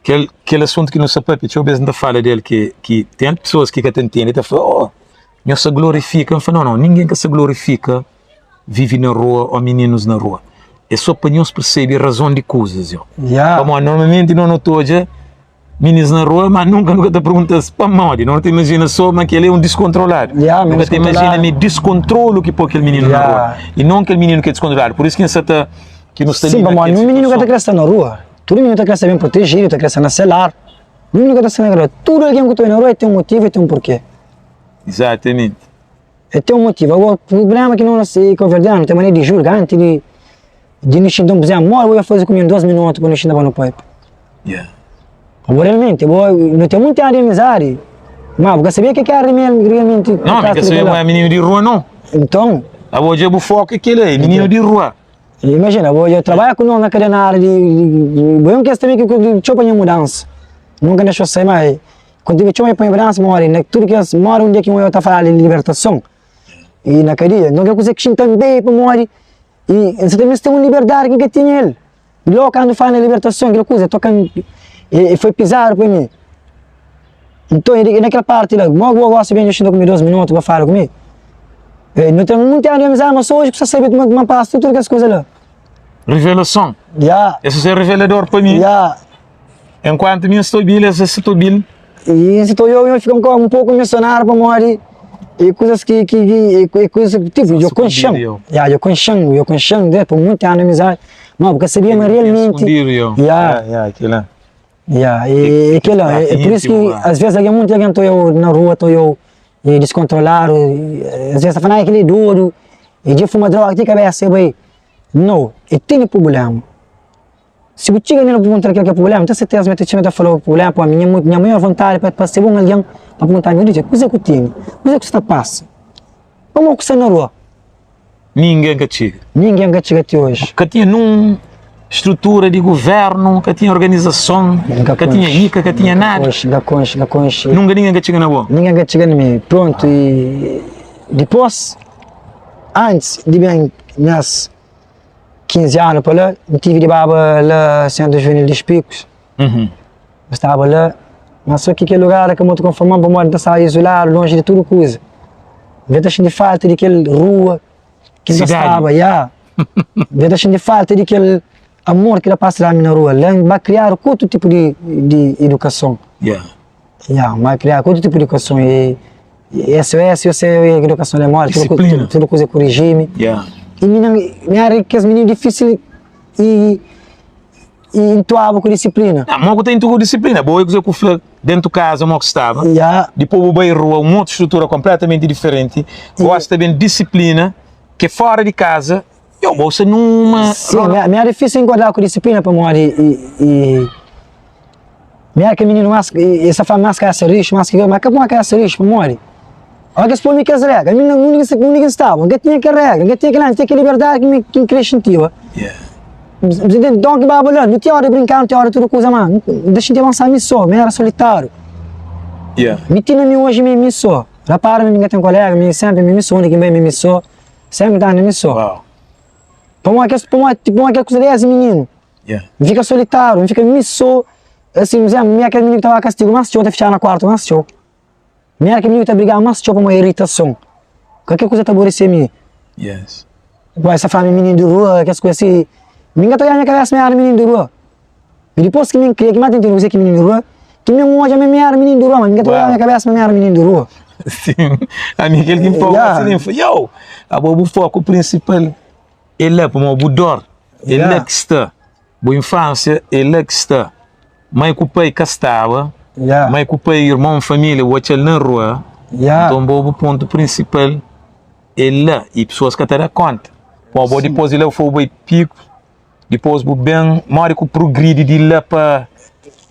Aquele assunto que não se sabe, deixa eu ver se ainda fala dele, que tem pessoas que te entendem, e falam, não se glorifica, eu falo, não, ninguém que se glorifica vive na rua ou meninos na rua. é só para nós perceber a razão de coisas. Yeah. Como normalmente não hoje, meninos na rua, mas nunca te perguntas para onde. Não te imagina só, mas que ele é um descontrolado. Yeah, nunca te imagina me descontrolo que pôr aquele menino na Yeah. rua. E não aquele menino que é descontrolado. Por isso que certa que nos Sim, mas um menino que está crescendo na rua, todo menino está crescendo bem protegido, está crescendo na celular. O menino que está crescendo na rua, tudo alguém que está na rua tem um motivo e tem um porquê. Exatamente. E tem um motivo. Agora, o problema é que não se convertendo, tem maneira de julgar, antes de nos xingar, por exemplo, eu ia fazer comigo 2 minutos para nos xingar no pipe. Yeah. Agora, realmente, não tem muita área de amizade, mas você sabia que é realmente... Não, mas que você não é menino de rua, não. Então... Hoje é o foco que ele é, menino de rua. Imagina, eu trabalho com nós na cadeia na área de... Eu quero também que eu tenho mudança. Nunca deixou sair mais. Quando eu tinha uma mudança, tudo que mora um dia que eu estava falando de libertação. E na cadeia, não quer coisa que xinga também para morrer. E você também tem uma liberdade que tinha ele. Logo quando fala na libertação, aquela coisa, tocando... E foi pisado para mim. Então, naquela parte lá, eu gosto bem de xingar comigo 2 minutos para falar comigo. Não tem muita área de amizade, mas hoje você sabe uma passa tudo aquelas coisas lá. Revelação. Yeah. Esse é revelador para mim. Yeah. Enquanto eu estou bem, esse estou bem. E então eu fico um pouco mencionado para morrer. E coisas que coisas tipo, eu conchão. Eu conchão, depois muita área de amizade. Mas porque sabia realmente. Aquilo. E aquilo, é por isso que às vezes alguém muito alguém estou na rua, estou eu descontrolado, às vezes falando aquele duro, e de fumar droga, tem cabeça, eu não, e tem problema. Se você chega nele perguntar aquele problema, então certeza que você falou problema para minha maior vontade para ser bom alguém para perguntar, meu Deus, coisa que eu tenho, coisa que você passa, como que você na rua? Ninguém que chega. Ninguém que chega até hoje. Que tinha num estrutura de governo, que tinha organização, que tinha rica, que tinha nada. Nunca ninguém que chega na boa. Ninguém que chega em mim. Pronto, e depois, antes de bem, minhas 15 anos para lá, eu tive de baba lá, Centro Juvenil dos Picos. Eu estava lá, mas só que aquele lugar que eu me conformando para morar, estava isolado, longe de tudo coisa. Eu estou de falta daquela rua que eu estava, eu estou de falta daquele amor que ela passa lá na rua, ela vai criar outro tipo de educação. Vai criar outro tipo de educação e SOS, eu sei a educação da morte, tudo coisa com o regime. E minha área que as meninas difíceis e entoava com disciplina. Não, tem tudo disciplina. Boa, eu que dentro de casa, onde estava. Depois eu vou rua, uma outra estrutura completamente diferente. Gosto também de disciplina, que fora de casa. Eu gosto numa... Sim, minha área é difícil enquadrar com disciplina para morrer minha área que menino essa fama mais caça risco, mas que uma caça risco para morrer. Olha que expõe que as regras, ninguém estava, ninguém tinha que regra, ninguém tinha que liberdade que me crescentiva. Então que babulando, não tinha hora de brincar, não tinha hora de tudo coisa mais, deixa de avançar me só, me era solitário. Me tinha me hoje me só, rapaz, ninguém tem colega, sempre me só, ninguém me só, sempre está me só. Para uma coisa dessa, menino. Fica solitário, fica missou. Assim, minha aquele menino que estava castigo, mas deixa eu fechar na quarta, mas deixa eu. Minha aquele menino que está brigando, mas deixa eu para uma irritação. Qualquer coisa está aborrecendo a mim. Vai, essa frase, menino de rua, aquelas coisas assim. Ninguém está olhando na cabeça, minha menino de rua. E depois que me cria, que mais tem que dizer que menino de rua, que me hoje é minha menino de rua, mas ninguém está olhando na cabeça, minha menino de rua. Sim, a minha aquele que empolga, o foco principal. Ele é para o budor, ele é que está, boa infância, ele é que está. Mãe com o pai que estava, mãe com o pai, irmão, família, o outro na rua. Então, o ponto principal, ele é, e pessoas que até conta. Bom, depois ele foi o pico, depois o bem, mora com o progresso de lá para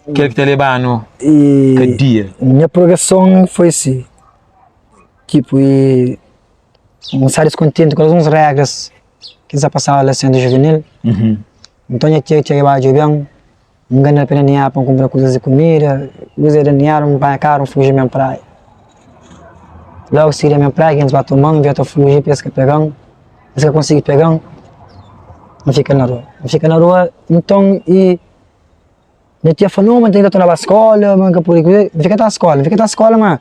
aquele que está levando cada dia. Minha progressão foi assim, tipo, não sai descontente com algumas regras que já passava lá sendo juvenil. Então eu tinha que ir bem, não ganhava pena nem para comprar coisas de comida, usei dinheiro, um pai caro, fugir minha praia. Logo segui a minha praia, a gente vai tomando, veio a fugir, pesca pegando, pesca consegui pegando, não fica na rua. Não fica na rua, então, e eu tinha falado, mas tem que estar na escola, mas por aí, fica na escola, mas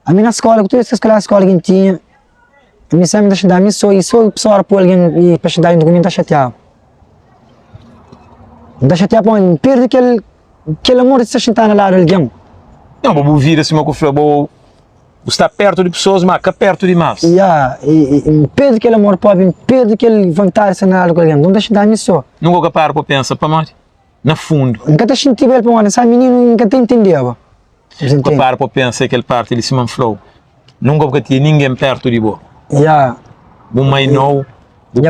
a minha escola, toda essa escola que tinha, me sempre deixa dar, me sou pessoa por alguém e para dar um documento chateado. Deixa até põe, perde aquele amor de se sentar na lado de alguém. Não, vou vir assim, meu cofre, vou estar perto de pessoas, mas cá perto de mais. E perde aquele amor pobre, perde aquele vontade de se na lado com alguém. Não deixa dar nisso só. Nunca para para pensar, para mais. Na fundo. Nunca te senti bem para esse menino, nunca te entendeu. Nunca para para pensar aquele parte de Simon Flow. Nunca tinha ninguém perto de boa. O mãe não, o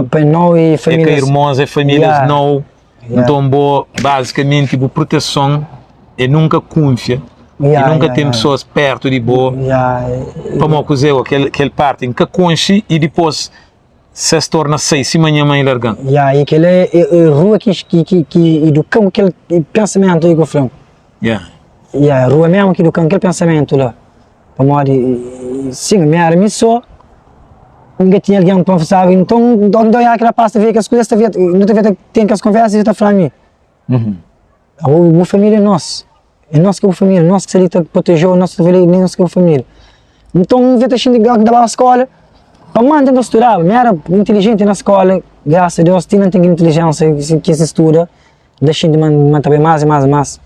pai não, e é que irmãos e famílias não. Então, basicamente, a proteção é nunca confia. E nunca tem pessoas perto de boa. Para uma coisa, aquele parte em que conche e depois se torna 6 manhã mãe largando. E aquele é rua que educam aquele pensamento aí, Gofrão. A rua mesmo que educam aquele pensamento lá. Para morrer, sim, minha era missão. Ninguém tinha alguém para fazer, então onde eu aquela pasta ver que as coisas não tem que as conversas está falando a mim. A família é nossa, que a família, nós que se ali protegeu, nós que a família. Então eu tinha que dar a escola, para manter estudar, eu era inteligente na escola, graças a Deus, tinha inteligência que se estuda, deixei de manter mais e mais.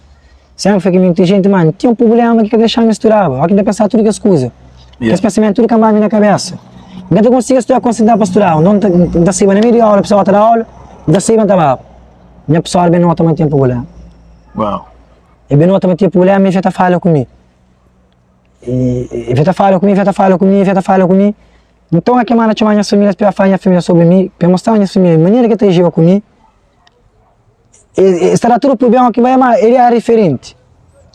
Sempre foi que me inteligente, mano, tinha um problema que deixava me estudar, eu queria pensar tudo que as coisas, que esse pensamento tudo que na minha cabeça. Não eu consigo estudar, concentrar para estudar. Não da saiba na meia aula, a pessoa outra aula, da saiba não estava. Minha pessoa bem não também tem problema. Uau. E bem não também tem problema, e já está falando comigo. E já está falando comigo. Então aqui manda chamar minhas famílias para falar minha família sobre mim, para mostrar minha família, a maneira que está agindo comigo. E estará tudo problema que vai mas ele é diferente.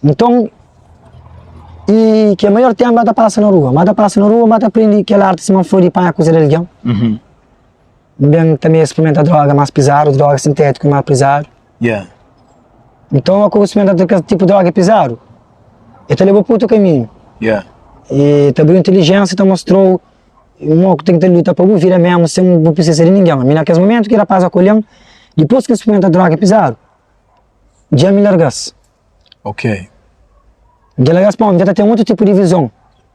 Então e que a maior tempo mata passa na rua, mata aprende que a arte se não for de panha coisa de alguém. Bem também experimenta droga mais pesada, droga sintética mais pesada. Então eu experimenta aquele tipo de droga pesado. E te levou para outro caminho. E também a inteligência te mostrou que tem que lutar para vir mesmo sem não precisar de ninguém. Mas naquele momento que ele passa com ele, depois que experimenta droga pesado, já me largas. Já largas para já tem outro tipo de visão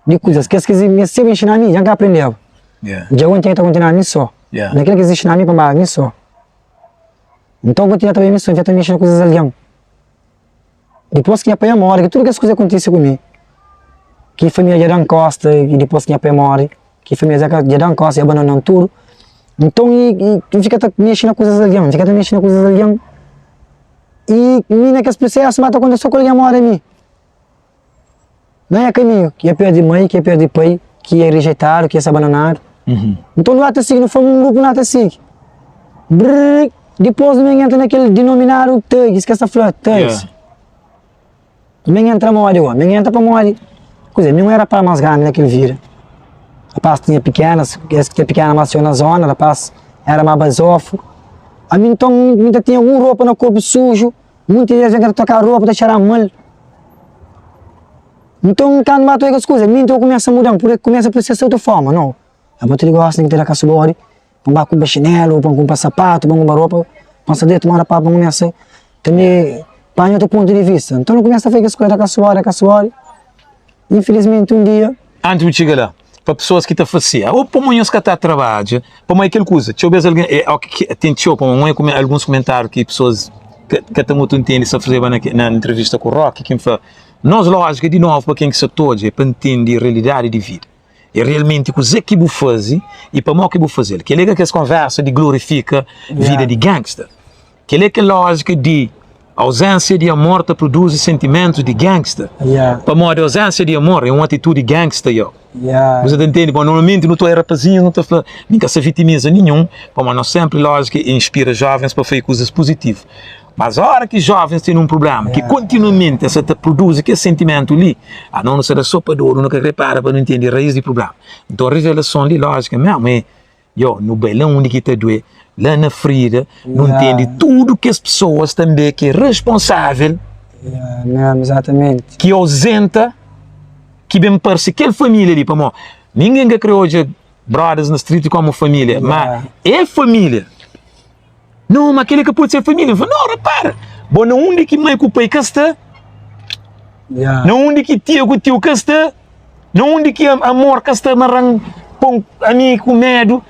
de coisas que me sempre ensinar a mim, já que aprendeu. Já ontem está continuando nisso. Naquele que existe na mim para mais nisso. Então continua também nisso, já também mexendo coisas ali. Depois que apanha morre, que tudo que as coisas acontecem comigo, que a família já dá costa e depois que apanha morre, que a família já dá costa e abandonam tudo. Então e fica mexendo coisas ali, e naqueles processos mata quando só alguém morre a mim. Não é caminho, que é perder mãe, que é perder pai, que é rejeitado, que é abandonado. Então não está seguindo, não foi um grupo, não está seguindo. Depois não entra naquele denominado thugs, que essa flor, thugs. Não entra morre, não entra para morrer. Coisa, não era para mais grande naquele vira. A paz tinha pequenas, essa que tinha pequena mas na zona, a paz era mais basofo. A mim então ainda tinha alguma roupa no corpo sujo, muitas vezes eu tocar a roupa, deixar a mão. Então, quando matou as coisas, então começa a mudar, porque começa a processar de outra forma, não. Eu vou ter gosto de ter a caçabori, para comprar chinelo, para comprar sapato, para comprar roupa, para saber tomar a pá, para começar também, para outro ponto de vista. Então, não começa a fazer as coisas da caçabori. Infelizmente, um dia... Antes de chegar lá, para pessoas que estão fazendo, ou para mães que estão a trabalhar, para mãe aquela coisa, deixa eu ver alguém, tem alguns comentários que pessoas que estão muito entendendo, se fazer na entrevista com o Rock, que me fala, nós, lógico, de novo, para quem que se toja, é para entender a realidade de vida. É realmente o que vou fazer e para o que vou fazer. Que é que essa conversa de glorifica a vida de gangster. Que é que a lógica de ausência de amor te produz sentimentos de gangster. Para a ausência de amor é uma atitude gangster. Você entende? Bom, normalmente não estou rapazinho, não estou falando, nunca se vitimiza nenhum, mas nós sempre, lógico, inspira jovens para fazer coisas positivas. Mas a hora que jovens têm um problema, que continuamente essa produz aquele sentimento ali, não será só para dor, nunca repara para não entender a raiz do problema. Então a revelação ali, lógica, mesmo é, no bailão onde que está doer, lá na ferida, não entende tudo que as pessoas também que é responsável, exatamente. que ausenta, que bem parece aquela família ali, para ninguém que criou hoje brothers na street como família, mas é família. Não, mas aquele que pode ser família. Não, repara. Bom, não onde que mãe com o pai casta. Não onde que tio com o tio casta. Não onde que amor casta marang pão amigo com medo.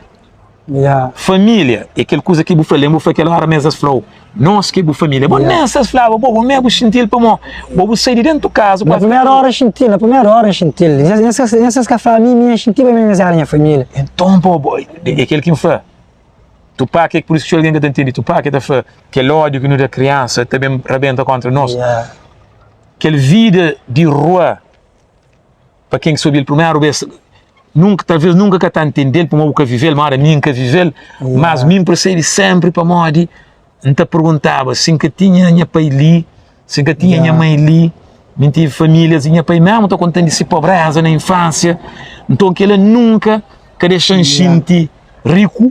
Yeah. Família, é aquela coisa que eu falei, eu falei aquela hora mesmo flow. Nós que é família, bom, nessas flávia, bom, mesmo sentir para mim, bom, sair de dentro do caso. Na primeira hora sentir, nessas que a família sentir para minha família. Então, pô, é aquele que me fala. Tu pá, que é por isso que alguém que te entende, tu pá, que te fala, aquele ódio que não é criança, também rebenta contra nós. Yeah. Aquela vida de rua, para quem soube, primeiro vez, talvez nunca que está entendendo, para nunca viver, mas nunca viver, mas mim percebe sempre para mim, não te perguntava, se que tinha minha pai ali, se que tinha minha mãe ali, não tive famílias, minha pai mesmo, estou contando de pobreza na infância, então que ele nunca que deixa sentir rico,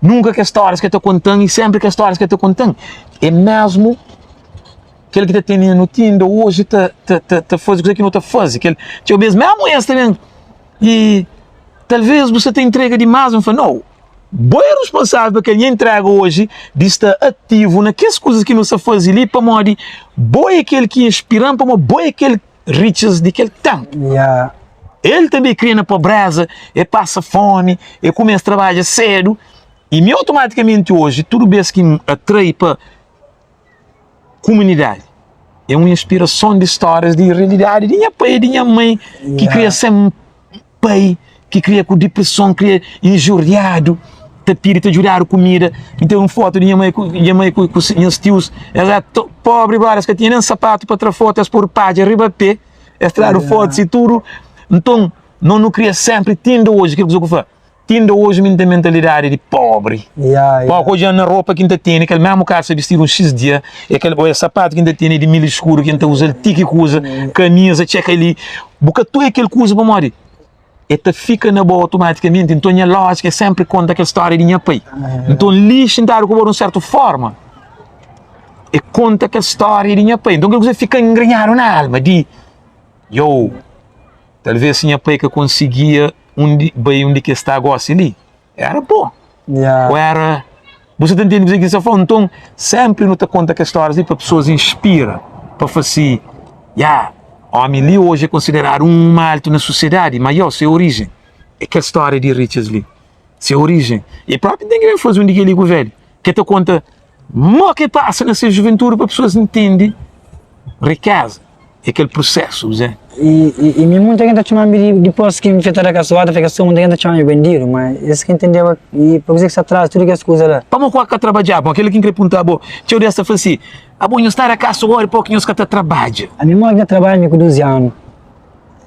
nunca que as histórias que eu estou contando, e sempre que as histórias que eu estou contando, é mesmo aquele que está tendo no Tinder hoje, está fazendo coisa que não está fazendo, aquele, eu mesmo esse também, e talvez você tenha entrega demais, não fala, não, boa é responsável porque ele entrega hoje de estar ativo naquelas coisas que não se faz ali, para morrer, boa é aquele que inspira, para morrer, boa é aquele riches de aquele tempo. Yeah. Ele também cria na pobreza, ele passa fome, ele começa a trabalhar cedo, e me automaticamente hoje, tudo bem que me atrai para comunidade. É uma inspiração de histórias de realidade de minha pai, de minha mãe, que cria sempre pai, que cria com depressão, cria injuriado, te pira, te jurar comida. Então, uma foto de minha mãe com meus tios, ela pobre, várias que tinha nem sapato para tirar fotos por pá de arriba pé, extrair fotos e tudo. Então, não cria sempre, tendo hoje, que eu falo, tendo hoje muita mentalidade de pobre. Hoje na roupa que ainda tem, aquele mesmo cara se vestir um X dia, aquele sapato que ainda tem de milho escuro, que ainda usa, o tique que usa, camisa, checa ali, porque tu é aquele que usa para morrer. E te fica na boa automaticamente, então a lógica é sempre conta aquela história de minha pai. Então lixo tentar com uma certa forma, e conta aquela história de minha pai. Então você fica engrenhado na alma de, talvez minha pai que conseguia onde que está agora ali, era bom. Ou era, você está entendendo o que você fala? Então sempre não te conta aquela história assim, para pessoas inspira, para fazer, homem ali hoje é considerado um alto na sociedade, mas seu origem é aquela história de riches ali, seu origem. E próprio tem que fazer um dia ali com o velho, que te conta, o que passa nessa juventude para pessoas entenderem riqueza, é aquele processo, Zé. E muita gente chama depois que me fez a caçoada, fica só muita gente chama de bandido, mas esse que entendeu, e por isso que se atrasa, tudo que as coisas lá. Para como que trabalhar, aquele que quer perguntar, deixa eu dessa falar assim, eu estar a caçoada, pouquinho os que trabalham. A minha mãe trabalha com 12 anos.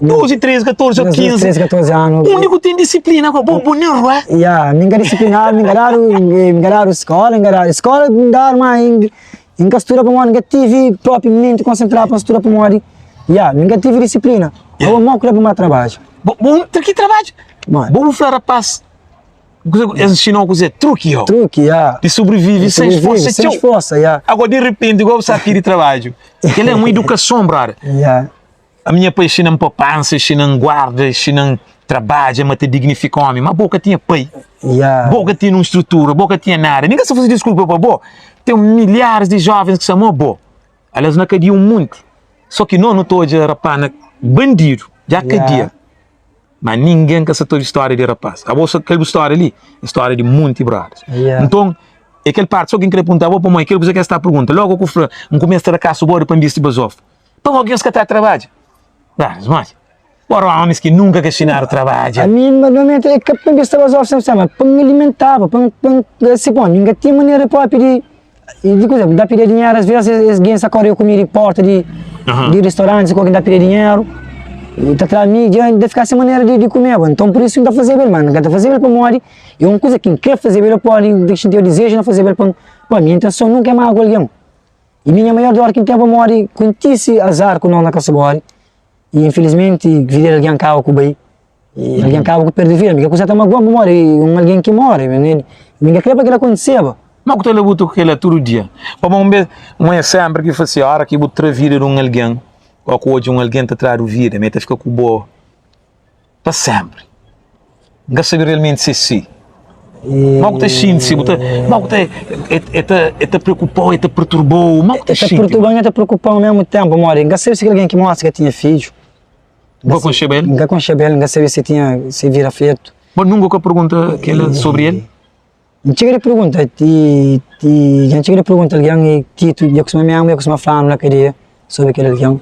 12, 13, 14 ou 15. 13, 14 anos. O único que tem disciplina, bom, minha disciplina, engarar escola, dar uma em costura para mim, tive propriamente concentrar para costura para mim. Nunca tive disciplina. Eu não quero para trabalho. Bom, que trabalho? Bom, falar a paz. Ensinou a cozer truque, Truque, de sobreviver sem esforço. Sem esforço, Agora, de repente, igual você aqui de trabalho. Aquela é uma educação, brother. A minha pai ensina-me poupança, ensina-me guarda, ensina-me trabalho, mas te dignifica o homem. Mas a boca tinha pai. Boca tinha uma estrutura, boca tinha nada. Ninguém se faz desculpa para boa. Tem milhares de jovens que são boa. Elas não cadiam muito. Só que não estou a rapaz bandido, já cadia. Mas ninguém quer saber a história de rapaz. Aquela história ali, história de muitos brothers. Então, aquele parte, só quem quer perguntar, para mãe, aquele que você está a pergunta, logo que eu começo a caçar o bora para disse basof. Para alguém que está a trabalhar. Mas, para homens que nunca ensinaram trabalho. A mim, normalmente, é que para disse basof, sempre, para alimentar, para se bom, ninguém tinha maneira para pedir. E de coisa, dá pedir dinheiro, às vezes alguém sacoreia comida de porta de restaurantes, alguém dá pedir dinheiro. E está atrás de mim, de ficar sem maneira de comer. Então por isso não está fazendo bem, mano. Não está fazendo bem para morrer. E uma coisa que quer fazer bem, pode sentir o desejo, não fazer bem para minha intenção nunca é mais alguém. E minha maior dor que tem para morrer, conheci azar com nós na casa morrer. E infelizmente, vi alguém acaba com o bem. E alguém acaba com o perder vida. Porque a coisa está uma boa morrer, e alguém que morre. Ninguém quer para que aconteceu. Mas que ele botou aquilo todo dia. Para um exemplo que fosse a hora que eu vou vida de alguém, ou que hoje alguém está atrás do vida, mas fica com o boa para sempre. Não sabe realmente se sim. Mas que está se mas que te preocupou, te perturbou, mas que te perturbou, te preocupou ao mesmo tempo, mora. Não sabe se alguém que mostra que tinha filho. Não conhece ele? Não conhece ele, não sabe se vira feito. Mas nunca pergunta sobre ele? chega de pergunta, chega de pergunta alguém e tu eu costumo mesmo, eu costumo falar na cadeia sobre aquele alguém.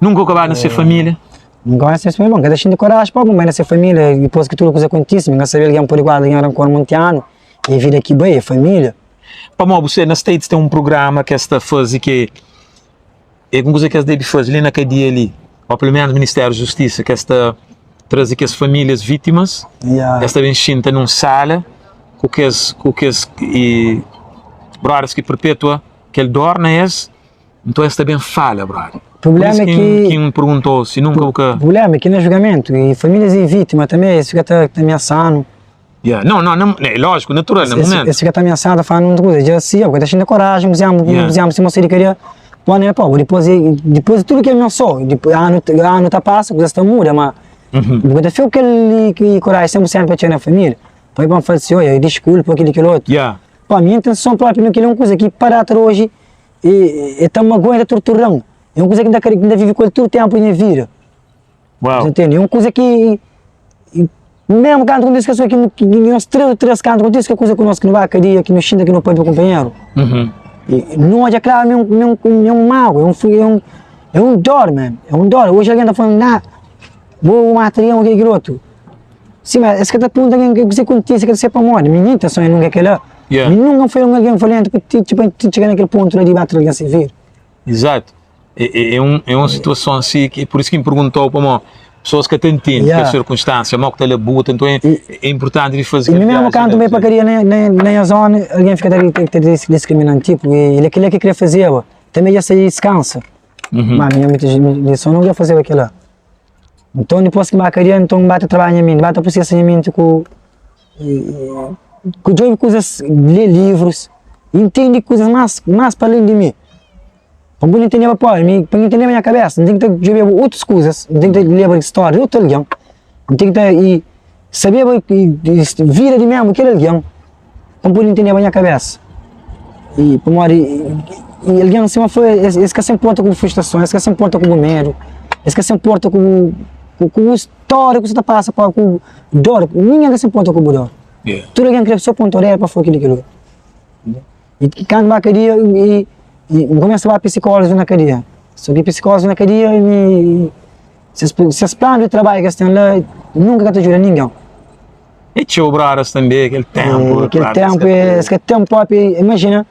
Nunca acabar na sua família? Nunca vai ser assim, bom, cada gente de coragem, pô, mas nessa família, depois que tudo coisa acontece, não saber alguém por igual, alguém era um montiano, e vir aqui bem, a família. Para você, na States tem um programa que esta faz que é uma coisa que deve fazer ali na cadeia ali, ou pelo menos o Ministério da Justiça, que esta traz aqui as famílias vítimas, esta vem senta numa sala, com que e brothers que perpetua, que ele dorme então esta bem falha, brother. O problema é que... Quem me perguntou se nunca... O problema é que no julgamento, e famílias e vítimas também, isso fica ameaçando. Yeah. Não, é lógico, natural, no momento. Esse fica ameaçado, falando muita coisa. Já assim, porque deixando coragem, fizemos, se você queria... Pô, né, pô, depois de tudo que ameaçou, ano tá passa, coisa está muda, mas... Porque foi que coragem 100% para tirar na família. Foi para falar assim, olha, desculpa, aquele outro. Yeah. Pô, a minha intenção própria não é uma coisa que para hoje e está uma coisa torturando. É uma coisa que ainda vive com todo o tempo e ainda vira. Uau. Você entende? É uma coisa que mesmo quando acontece que uns três cantos acontece que a coisa conosco que não vai cair, que não xinga, que não pode o companheiro. Não é claro, é um mal, é um dor, mesmo. É um dor. Hoje alguém está falando, não, vou matar aquele outro. Sim, mas esse que está perguntando que você acontece, que você para morrer. Minha intenção é nunca aquela. Nunca foi alguém falando, tipo, chegar naquele ponto de bater alguém se vir. Exato. É uma situação assim, que por isso que me perguntou para pessoas que entendem a circunstância, mal que está buta, então é importante de fazer. E mesmo quando também para querer na zona, alguém fica discriminando, tipo, ele aquilo que queria fazer, também já se descansa. Mas minha missão não ia fazer aquilo. Então depois que vai querer, então bate trabalho em mim, bate processo em mim, com coisas, ler livros, entende coisas mais para além de mim. Para não entender para entender a minha cabeça, não tem que ter outras coisas, não tem que ter ler história, outro alguém, não tem que ter saber vida de mesmo aquele alguém, para poder entender a minha cabeça. E para alguém assim foi, esse que se importa com frustração, esse que se importa com o medo, esse que se importa com história que você passa, com dor, ninguém se importa com o dor. Tudo alguém quer só pontuar para fazer aquilo. E quando vai querer e começa a psicólogos na cadeia. Só que psicólogos na cadeia se as planos de trabalho que estão lá, nunca te ajuda ninguém. E te obraras também, aquele tempo. Aquele tempo, imagina.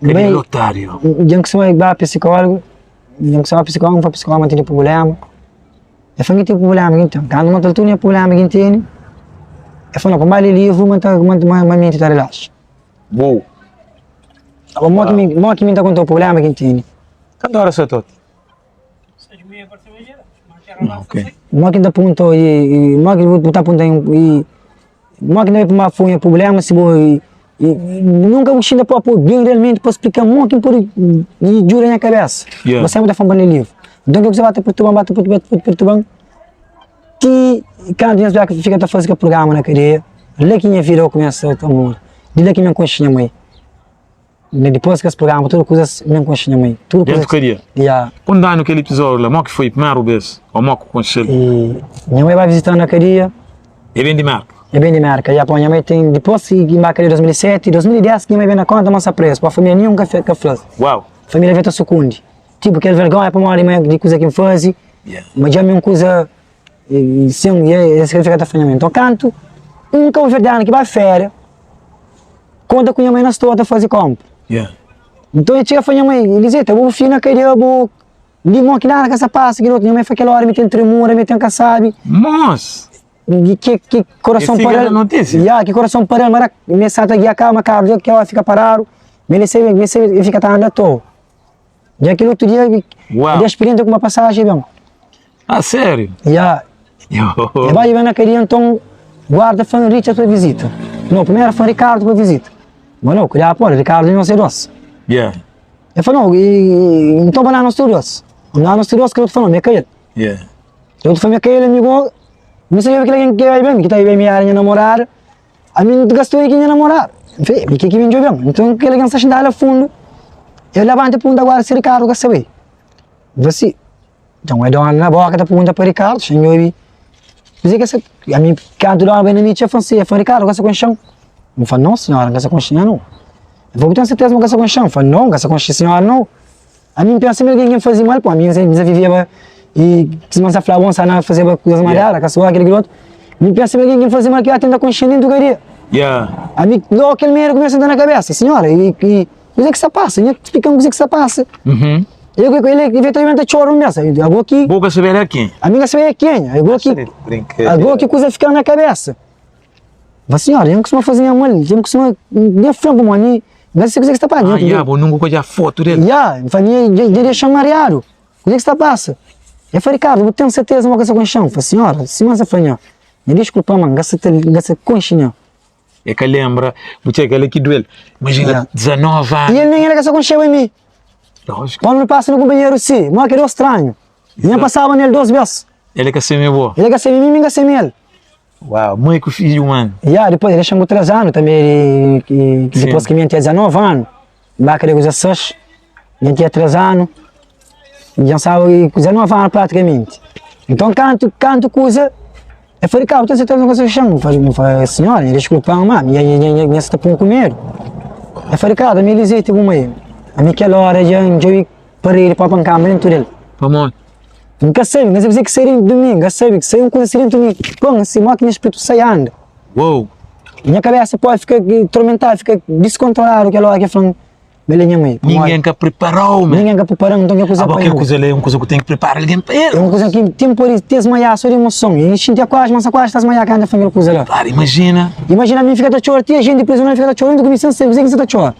Aquele otário. Já que você vai psicólogo, não foi psicólogo, mas tem problema. Eu falei que tem problema, então. Quando uma altura tem problema que tem, eu falei, como vai ler livro, mas a mente está relaxa. Uou. Mo que me está contando o problema que tem. Quanto horas você está? 6:30 para ser Ok. Mo que está apontando mo que está apontando mo que não é para uma problema se nunca o China pode bem realmente para explicar mo que por jura na cabeça. Você não está falando ler livro. Então que você vai perturbando que quando a gente fica a fazer o programa na cadeia, lá que minha vida começa a amor, de lá que minha consciência mãe. Depois que esse programa, tudo coisas minha consciência mãe, tudo coisas. Queria. Quando dá naquele episódio lá, mo que foi primeiro vez, ou mo que conselho. E minha mãe vai visitar na cadeia. É bem de marca. É bem de marca. E minha mãe tem depois que vai cadeia 2007, 2010 que minha mãe vem na conta, mas a preço, para a família nenhum café. Uau. Família vem a sucundi. Tipo, aquele vergonha para morrer de coisa que faz, mas já é uma coisa, sim, esse que fica da família. Então, canto, nunca o verdade que vai férias, conta com a minha mãe na estou a fazer compra. Então, eu chego a minha mãe, ele diz, eu vou fio na cadeia, eu vou limão que nada que essa passa, que minha mãe foi aquela hora, me tem tremura, me tem caçabe. Nossa! Que coração parado. Que coração parado, mas me salta aqui a calma, cara, que ela fica parado, me fica andando à toa. E aquele outro dia, eu experiência com uma passagem, bem. Ah, sério? Eu vai na cadeia, então, guarda fã Richard para visita. Não, primeiro fã Ricardo para visita. Mas não, cuidado, pô, Ricardo não sei doce. Eu falei, não, então vai lá no estúdio. Lá no estúdio que eu tô falando, minha caída. Eu tô falando, minha caída, amigo, não sei o que alguém quer ir bem, que tá aí bem minha namorada, a mim gastou aí que minha namorada. Enfim, o que vem de bem. Então, que alguém está sentado lá fundo, eu levanto a pergunta agora se Ricardo quer saber. Você, então, eu dou na boca da pergunta para Ricardo, senhor, dizer que essa, a mim, canto lá bem na minha tia, foi Ricardo, quer saber com chão? Eu falei, não senhora, não gasta consciência não. Eu falei, tenho certeza que não gasta consciência. Eu falei, não, gasta consciência senhora não. A mim pensa mesmo que ninguém fazia mal, pô, a mim já vivia e se você falar bom, sabe, fazer coisa malhada, caçoar, aquele outro. A mim pensa mesmo que ninguém fazia mal, que ela tenta consciência dentro do garia. A mim, não, aquele meio começa a andar na cabeça, senhora, e o que você passa? Eu explicando o que você passa. Ele eventualmente chora mesmo. Agora que. Boca saber aqui. A minha saber é quem? Agora que coisa fica na cabeça. Mas senhora, eu não costumo fazer minha mãe, eu não costumo. Nem frango, mano. Não sei o que você está passando. Não vou a foto dele. Eu falei, eu deixo mareado. O que você está passando? Eu falei, cara, eu tenho certeza uma coisa com chão. Eu falei, senhora, se você falou, me desculpa, mano, gasta com chão. É que lembra, você aquele que duele. Imagina, 19 anos. E ele nem era gasta com chão em mim. Lógico. Quando me passa no companheiro, sim, mas que era estranho. Eu passava nele 2 vezes. Ele quer ser meu avô. Ele quer ser mim, quer ser ele. Uau, mãe com filho, mano. Depois ele chamou 3 anos também, depois que eu tinha 19 anos, lá que ele usa 6, eu tinha 3 anos, já sabe, 19 anos praticamente. Então, canto coisa, eu falei, cara, você tem uma coisa que eu chamo? Eu falei, senhora, desculpa, mãe, eu estou com comer. Eu falei, cara, me lisei, tipo, mãe, a mim aquela hora já parei para pancar dentro dele. Vamos. Nunca sei, mas eu sei que seria domingo, sei que seria uma coisa assim dentro de mim. Pô, assim, máquina de espírito sai anda. Uou! Minha cabeça pode ficar atormentada, fica descontrolada, aquela hora que eu falo, belinha mãe. Ninguém que preparou, mano. Ninguém que preparou, então que coisa para ele. Coisa é uma coisa que eu tenho que preparar alguém para ele. É uma coisa que tem por isso, desmaiar, só de emoção. E a gente tinha quase, mas quase está desmaiar cada família coisa lá. Claro, imagina. Imagina a mim ficar chorando, tinha gente prisionera fica chorando, começando a ser, você que você está chorando.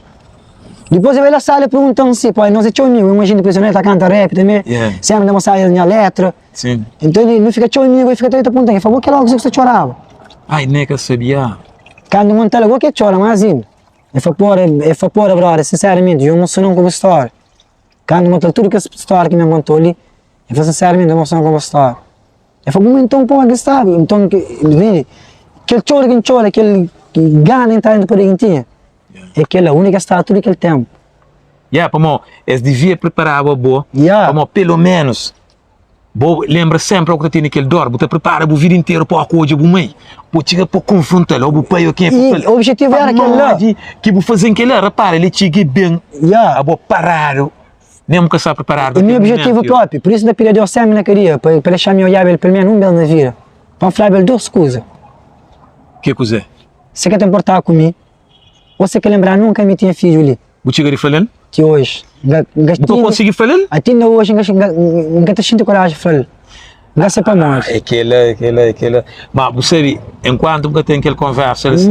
Depois eu vejo a sala e pergunto assim, pô, nós é teu amigo, imagina o prisioneiro está cantando rap também, sempre dá uma saia na letra. Sim. Então ele não fica teu amigo, ele fica até apontando, ele falou, que logo você chorava. Ai, nem que eu sabia. Quando monta ela, o que chora, mas ainda. Ele foi por brother, sinceramente, eu emociono com a história. Quando monta tudo que a história que me montou ali, ele foi sinceramente emocionado com a história. Ele falou, então, pô, que está, então, aquele chora, aquele gana entrar dentro por aí, tinha. É aquela única estatura que ele tem. Eles deviam preparar a boa, pelo menos, lembra sempre o que tem naquele dor, você prepara a vida inteira para a coisa de mãe, você chega para confrontar, o pai o que é. E o objetivo era aquele lá. Que vou fazer aquele, repara, ele chega bem, a boa parar, nem que sabe preparar. E meu objetivo próprio, por isso da pilha de orçamento não queria, para deixar me olhar ele pelo menos belo na vida, para falar ele 2 coisas. Que coisa? Você quer te importar comigo? Você quer lembrar nunca me tinha filho ali? Você quer falar? Que hoje. Não consegui falar? Até hoje, nunca te sinto coragem de falar. Graças para nós. Aquela. Mas você, enquanto você tem aquela conversa, ele se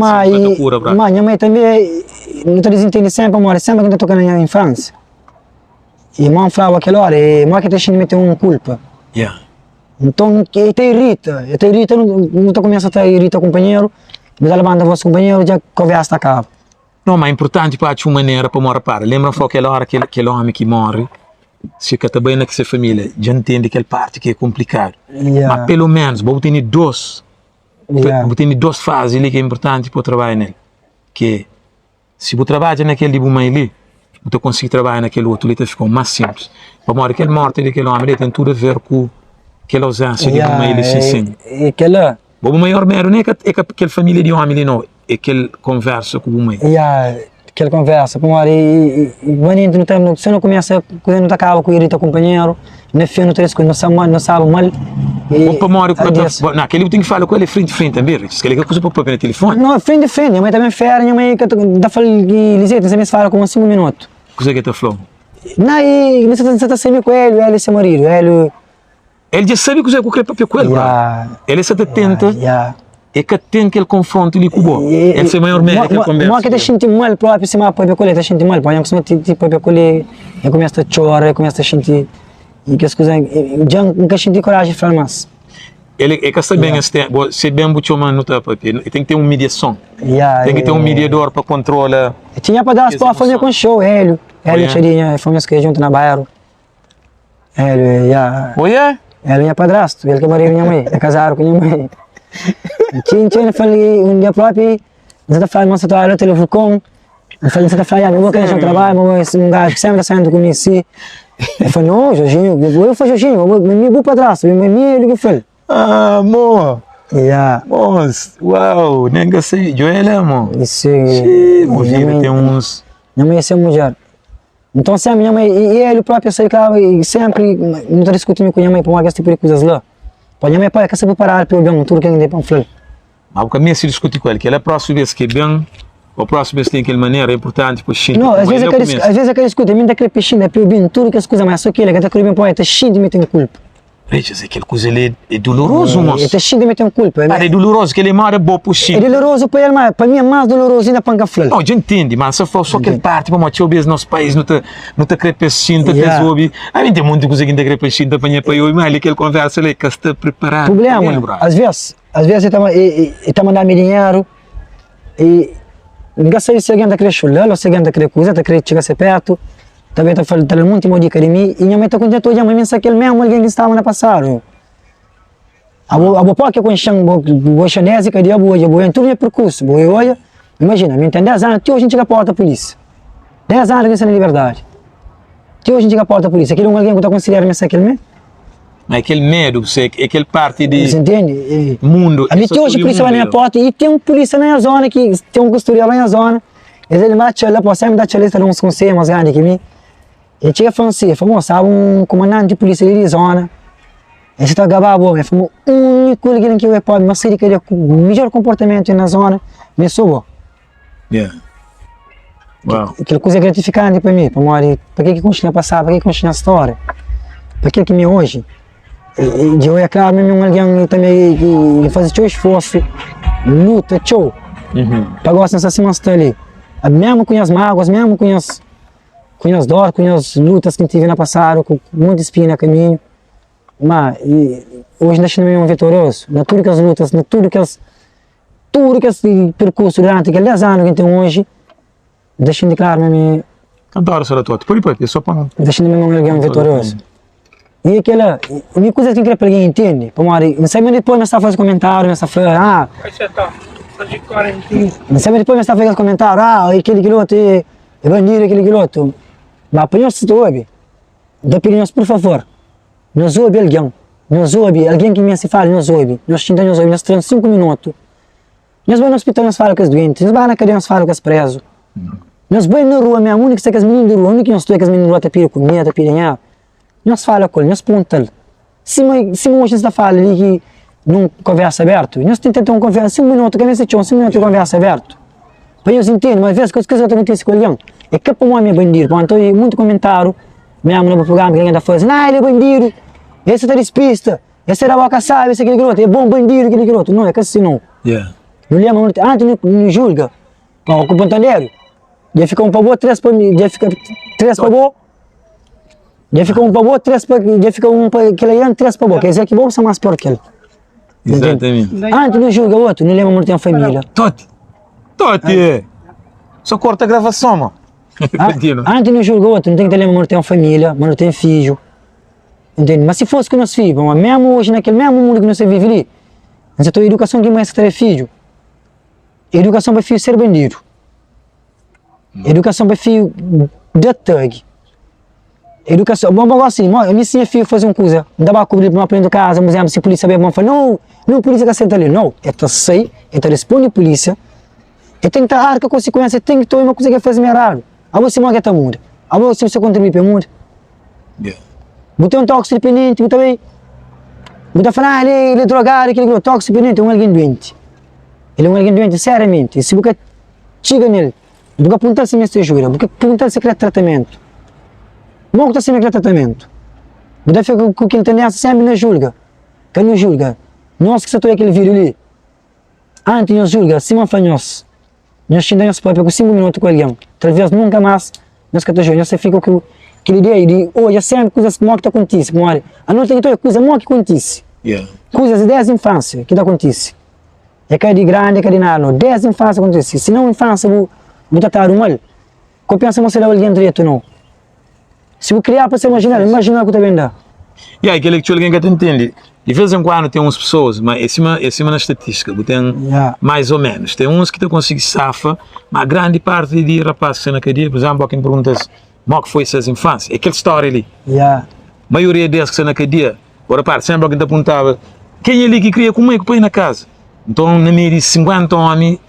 cura, bro. Mas minha mãe também, não estou dizendo sempre, amor, sempre que eu estou na minha infância. E a mãe falava aquela hora, e a mãe que está achando que me tem uma culpa. Então, te irrita, não estou começando a irritar o companheiro, mas ela manda o vosso companheiro e já a conversa acaba. Não, mas é importante para a maneira para morrer para. Lembra só aquela hora aquele homem que morre, se fica também na sua família, já entende aquela parte que é complicado. Mas pelo menos, vou ter 2 fases ali que é importante para o trabalho nele. Que se você trabalha naquele de mãe ali, você consegue trabalhar naquele outro ali, ficou mais simples. Para morrer aquele morte daquele homem ali tem tudo a ver com aquela ausência de mãe ali, sim. E aquela... O maior mero não é aquela família de homem ali, não. É aquele conversa com o mãe. Aquela conversa, e você não começa, quando não acaba com irrita companheiro, não é não tem não sabe mal. Aquele tem que falar com ele frente a frente também, diz que ele quer coisa para pôr no telefone. Não, frente a frente, minha mãe também fera, minha mãe dá para dizer, você me fala com 5 minutos. Coisa que está falando? Não, e você está sempre com ele se marido, ele já sabe que eu quero papel com ele, ele se tenta. É que tem aquele confronto ali com o bom. Esse é o maior médico que conversa. Mas que te sente mal próprio, se mais para colher, te sente mal, para eu para colher, eu começo a chorar, eu começo a sentir e que as coisas, já nunca senti coragem de falar mais. Ele é que está bem, se bem muito humano não está papel, tem que ter uma mediação. Tem que ter um mediador para controlar. Tinha para dar as palavras fazer com show, Hélio tinha, fomos que junto na bairro. Hélio é padrasto, ele que morreu com minha mãe, é casado com minha mãe. Tinha falei um dia próprio, você está falando, mas eu estou no telefone, eu falei, você está falando, eu vou querer um trabalho, mas um gajo que sempre está saindo comigo assim. Eu falei, não, Jorginho, eu fui Jorginho, eu vou padrasto, ele que foi. Amor, Yeah. Moço, uau, nem que sei, Joel, mano. Isso Mo vida tem uns... minha mãe é ser mulher. Então sempre minha mãe, e ele próprio sei lá, e sempre, não estou discutindo com minha mãe por esse tipo de coisas lá. Para minha mãe, pai, quer saber parar para eu ver tudo que ele tem para falar. Mas o caminho se discute com ele, que ele é a próxima vez que é bem, ou a próxima vez que tem aquela maneira, é importante para o Xinto. Não, às vezes eu quero escutar, eu daquele peixinho, para eu ver tudo que as coisas, mas só que ele, que está querendo para ele, cheio de meter culpa. Veja, aquela coisa ali é doloroso, moço. Está cheio de meter culpa. É doloroso, que ele é bom para o É Xinto. doloroso para ele, mas para mim é mais doloroso ainda para a Não, eu entendo, mas se for só aquele parte, para mostrar o nosso país, não te querer para o Xinto, Yeah. te soube. Aí tem muita coisa que não te querer para o Xinto, para eu, mas aquele conversa ali, que está preparado. problema, às vezes eu estou mandando dinheiro e não sei se alguém está querendo chular, ou se alguém está querendo coisa, está querendo chegar perto, também está falando muito de dica de mim, e minha mãe está contente hoje, mas pensa que ele mesmo alguém que estava na passada. A boa que eu conheço, boa chinesa, que dia boa, boa em tudo é percurso, boa olha, imagina, me tem 10 anos, até hoje a gente chega à porta da polícia. 10 anos que está na liberdade. Até hoje a gente chega à porta da polícia, aquele alguém que está considerando isso aquele mesmo? Mas aquele medo, aquele parte de Você entende? mundo. A gente hoje a polícia vai na porta e tem um polícia na zona, que tem um costureiro lá na zona. Ele vai lá, pode sempre dar chaleta de uns conselhos mais grandes que mim. Ele chega falando assim, falou, sabe, um comandante de polícia ali de zona. Ele está gabado, ele falou, o único que eu pode, mas seria que ele o melhor comportamento na zona, me soube. Yeah. Uau. Aquela coisa é gratificante para mim, para que continua a passar, para que continua a história. Para aquilo que me hoje. Eu é claro, mesmo alguém também faz o esforço, luta, show, para gostar dessa semana ali. Mesmo com as mágoas, mesmo com as dores, com as lutas que tive na passada, com muita espinha no caminho, mas hoje nós somos vitorioso, na tudo que as lutas, na tudo que esse percurso durante aqueles 10 anos que tem hoje, deixando de claro mesmo. Cantar essa tua, por aí, só para não. Deixando mesmo alguém vitorioso. E aquela, uma coisa que para alguém entende, não sei mas depois me está fazendo comentário, me está falando, Aí você tá de quarentena. não sei mas depois me está fazendo comentário, aquele quiloto é bandido, aquele quiloto. Mas para nós se ouve, da pedimos por favor, nós ouve alguém que me se fala, nós tentamos ouvir, nós temos 5 minutos. Nós vamos no hospital, nós falamos com os doentes, nós vamos na cadeia, nós falamos com os presos. Nós vamos na rua mesmo, a única que os meninos de rua, a única que nós temos que os meninos de rua estão pedindo comida, estão pedindo. Nós falamos com ele, nós perguntamos. Se hoje está falando ali que não conversa aberto, nós tentamos ter uma conversa, 5 minutos, que nem se tinha 5 minutos de conversa aberto. Para eles entenderem, mas às vezes as coisas acontecem com ele, é que para o homem é bandido. Então, muito comentário, mesmo no programa, que alguém está falando, não, ele é bandido, esse está despista, esse era o sabe, esse é aquele garoto, é bom bandido, aquele garoto. Não, é que assim não. Yeah. Não lembro, antes não julga, com o pantaneiro, já fica um pavô, 3 para mim, já fica 3 pavô. Já fica um pavô, 3 para já fica um para aquele ano, 3 pavô, quer dizer que bom é mais pior que ele. Exatamente. Antes não julga o outro, não lembra muito tem família. Totti, só corta a gravação, mano. Antes não julga o outro, não tem que lembrar muito tem uma família, mas não tem filho. Entende? Mas se fosse com nós filhos, mesmo hoje naquele mesmo mundo que nós vive ali, nós temos educação que mais ter filho. Educação para filho ser bandido. Educação para filho de tag. Educação, bom assim, eu me ensino filho a fazer uma coisa, não dá para cobrir para uma aprender casa, mas se a polícia saber, vamos falar, não, polícia que aceita ali, não, é que sei, é que responde a polícia, e tem que estar com a consequência, tem que ter uma coisa que fazer errado. A você não é que muda, a você contribui para o mundo. Você é um tóxico dependente, você também, você fala, ele é drogado, aquele tóxico dependente, é um alguém doente. Ele é um alguém doente, seriamente, e se você chega nele, você apontar se mesmo jura, você apontar se quer tratamento. Não que está sendo aquele tratamento. Você fica com aquele tendência sempre não julga. Quem não julga? Nós que só tem aquele vídeo ali. Antes nós julga, se não faz nós tendemos para com 5 minutos com alguém. Talvez nunca mais nós que nós fica com aquele ideia de hoje sempre coisas que acontecem. A não tem que ter coisa que acontece. Coisas de 10 infância que acontece. É que é de grande, é que é de nada. 10 infância acontece. Se não infância, vou tratar mal. Qual pensa você lá alguém direito não? Se eu criar para você imaginar o que está vendo. E aí, aquele que alguém que te entende, de vez em quando tem umas pessoas, mas é cima na estatística, tem mais ou menos. Tem uns que te conseguem safar, mas a grande parte de rapazes que estão na cadeia, por exemplo, quem pergunta como que foi essas infâncias, é aquela história ali. A maioria deles que estão na cadeia, agora parte, sempre alguém te apontava, quem é ali que cria como é que põe na casa? Então, na meia de 50 homens,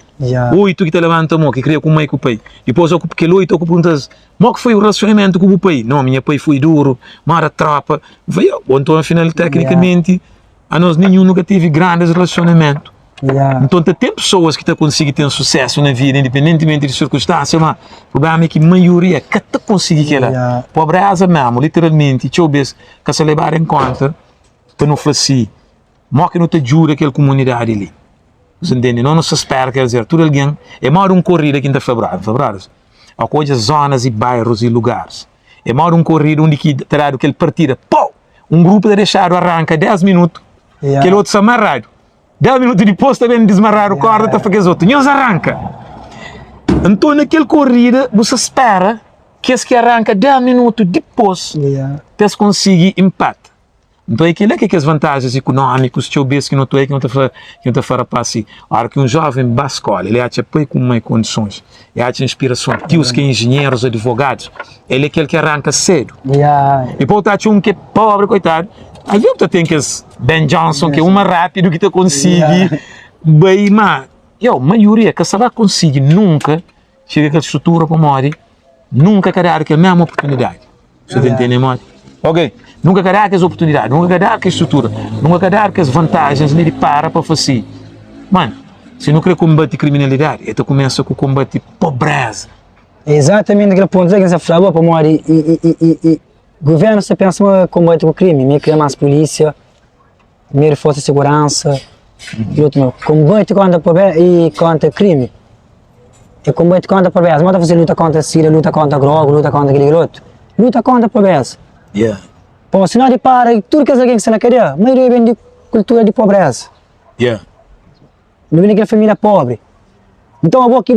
8 que te levanta a que cria como é que o pai. Depois, aquele 8 que perguntas, mas que foi o relacionamento com o pai? Não, minha pai foi duro, mara trapa. Veio, então, afinal, tecnicamente, a nós nenhum nunca teve grandes relacionamentos. Então, tem pessoas que conseguem ter sucesso na vida, independentemente de circunstâncias, mas o problema é que a maioria que te consegue que ela, pobreza mesmo, literalmente, deixa eu ver que se levar em conta, para não falar assim, mas que não te jura aquela comunidade ali. Você entende? Não se espera, quer dizer, tudo alguém, é mais corrida aqui em fevereiro, há coisas, zonas e bairros e lugares. É mais corrida onde que terá aquele partido, pô, grupo de deixar arranca 10 minutos, aquele outro se amarrado. 10 minutos depois também desmarrar o corda para fazer outro. Não arranca. Então, naquela corrida, você espera que esse que arranca 10 minutos depois, você consiga empate. Então, aquilo é que as vantagens econômicas, que eu vejo que não estou aí, que não está fora para si. A hora que um jovem vai à escola, ele acha que com mais condições, ele acha inspiração. Tios que é engenheiros, advogados, ele é aquele que arranca cedo. E depois acha um que é pobre, coitado. Às vezes tem que Ben Johnson, que é uma rápido que tu consegue, bem, mas a maioria que você vai conseguir nunca chega aquela estrutura para morrer, nunca quer dar aquela mesma oportunidade. Você entende, amor? Ok? Nunca quer dar aquela oportunidade, nunca quer dar aquela estrutura, nunca quer dar aquelas vantagens, nem para fazer. Mano, se não quer combater criminalidade, então começa com combater pobreza. Exatamente aquele ponto que você falou para morrer e governo, você pensa em combate o crime, me cria mais polícia, me força de segurança, combate contra o crime, e combate contra a pobreza. Não você luta contra a Síria, luta contra a droga, luta contra aquele outro, luta contra a pobreza. Bom, se não repara, tudo que alguém que você não queria, a maioria vem de cultura de pobreza. Não vem daquela família pobre. Então, eu vou aqui,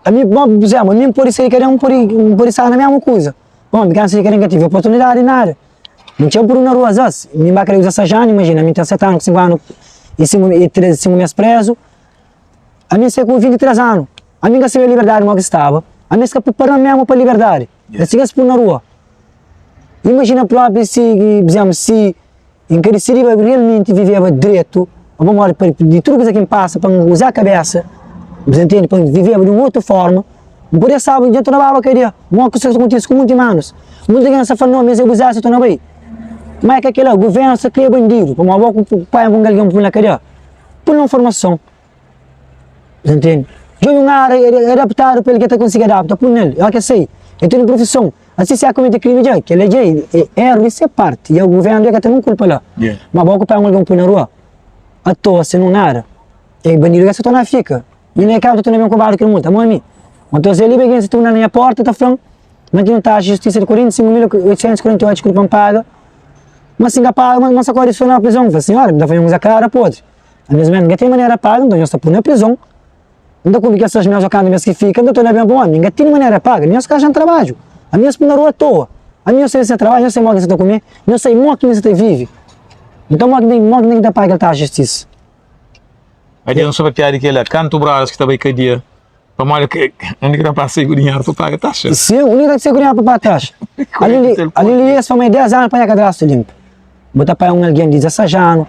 a mim, por exemplo, nem por isso ele queria por isso na mesma coisa. Bom, porque se querem que tive oportunidade nada. Não tinha por uma rua às me vai querer usar essa jane, imagina, a mim tem 7 anos, 5 anos e 5 meses preso. A mim sei com 23 anos. A mim que se vê liberdade, mas que estava. A mim se para mesmo para liberdade. Eu se por na rua. Imagina próprio se, exemplo, se encareceria realmente vivia direito, vamos olhar de tudo que quem passa para usar a cabeça, você entende, para viver de uma outra forma. Por isso, sabe, eu estou na barba, queria. Uma coisa que acontece com muitos humanos. Muita gente fala, não, mas eu usar, eu estou na bem. Mas é que aquele governo se cria bandido. Como a boca, o pai, um galhão, por lá, queria. Por uma formação. Você entende? Eu não era adaptado para ele que conseguir adaptar, por ele. Eu que sei. Eu tenho profissão. Assim, se há comete crime, já, que ele é erro, isso é parte. E o governo é que tem uma culpa lá. Mas a boca, o pai, um galhão, por na rua. À toa, se não nada. E bandido que se torna fica. E não é que eu estou na mesma covarde que ele multa. Mas a mim. Então, se ele vem, se tu na minha porta, está falando, mas não está a justiça de 45.848 que não paga, mas se não paga, mas agora isso foi na prisão. Falei, senhora, me dá fazer uma cara, pode. A mesma ninguém tem maneira paga, então eu estou por na prisão. Não dá comigo essas minhas ocanas que ficam, não estou na mesma homem, ninguém tem maneira paga, minhas caras já trabalham. A minha se na rua à toa. A minha sei se trabalha, eu sei mal que você está comer, eu sei mal que você vive. Então, mal que nem está paga, ele está a justiça. Aí não soube a piada que ele é canto braço que está bem cada dia. Para olha que não quer passar o dinheiro para pagar a taxa. Sim, o único que você ganha para pagar a taxa. Ali é só mais 10 anos para pagar a cadastro limpo. Botar para alguém de 16 anos,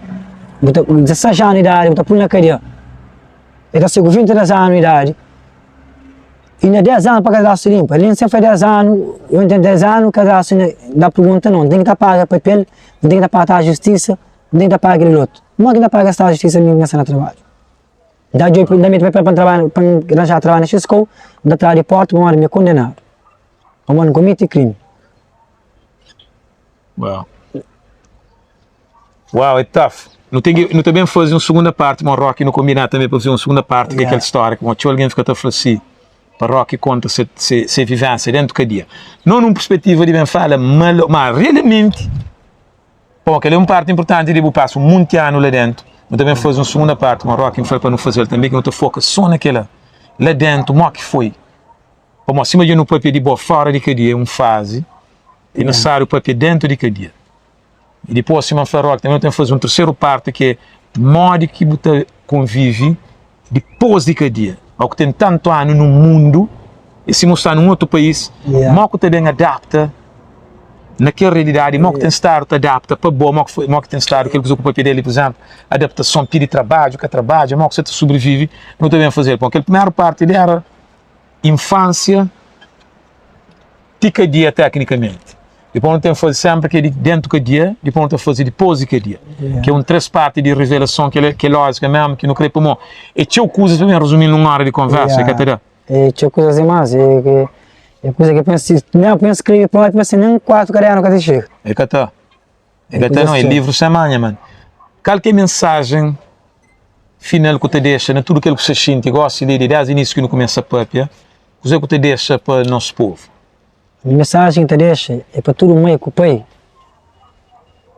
botar 16 anos de idade, botar por na cadeia. Ele está com 23 anos de idade. E ainda 10 anos para cadastro limpo. Ele sempre foi 10 anos, eu entendo 10 anos, cadastro da pergunta não. Tem que estar paga papel, não tem que estar paga a justiça, não tem que estar paga aquele outro. Não tem que estar paga a justiça mesmo nessa trabalho. Daí eu vai para arranjar trabalho na Xisco, da trabalho de porta, vamos me condenar. Vamos cometer crime. Uau, é tough. Não tem bem fazer uma segunda parte, mas o Rocky não combinar também para fazer uma segunda parte, que é aquela história, como alguém fica a falar assim, para o Rocky conta se vivência dentro do que dia. Não numa perspectiva de bem fala, mas realmente, porque ele é uma parte importante de passo muito ano lá dentro. Eu também fiz uma segunda parte, mas o Rocky foi para não fazer também, que eu te foco só naquela, lá dentro, como que foi. Como acima de um papel de boa fora de que dia, uma fase, e necessário o papel dentro de que dia. E depois, acima do Rocky, também eu tenho que fazer uma terceira parte, que é modo que você convive depois de que dia. Ao que tem tanto ano no mundo, e se mostrar num outro país, como que também adapta naquela realidade, mo que tem estado te adapta para bom, mo que tem estado aquilo que o papel dele, por exemplo, adaptação de trabalho, que trabalha, mo que você sobrevive, não também fazer. Porque a primeira parte era infância, tica dia tecnicamente. Depois não tem que fazer sempre que dentro do dia, depois não tem que fazer depois do dia. Que é três partes de revelação que é lógica mesmo, que não creio para mim. E tinha coisas para mim resumir numa hora de conversa, que até tinha coisas demais, é coisa que eu penso, não, eu penso que eu penso nem 4 caras que chega. É que até. É que até não, é livro semana, mano. Qualquer mensagem final que te deixa, né, tudo aquilo que você sente, gosta de desde o início que não começa a papia, o que te deixa para o nosso povo? A mensagem que te deixa é para todo mundo que o pai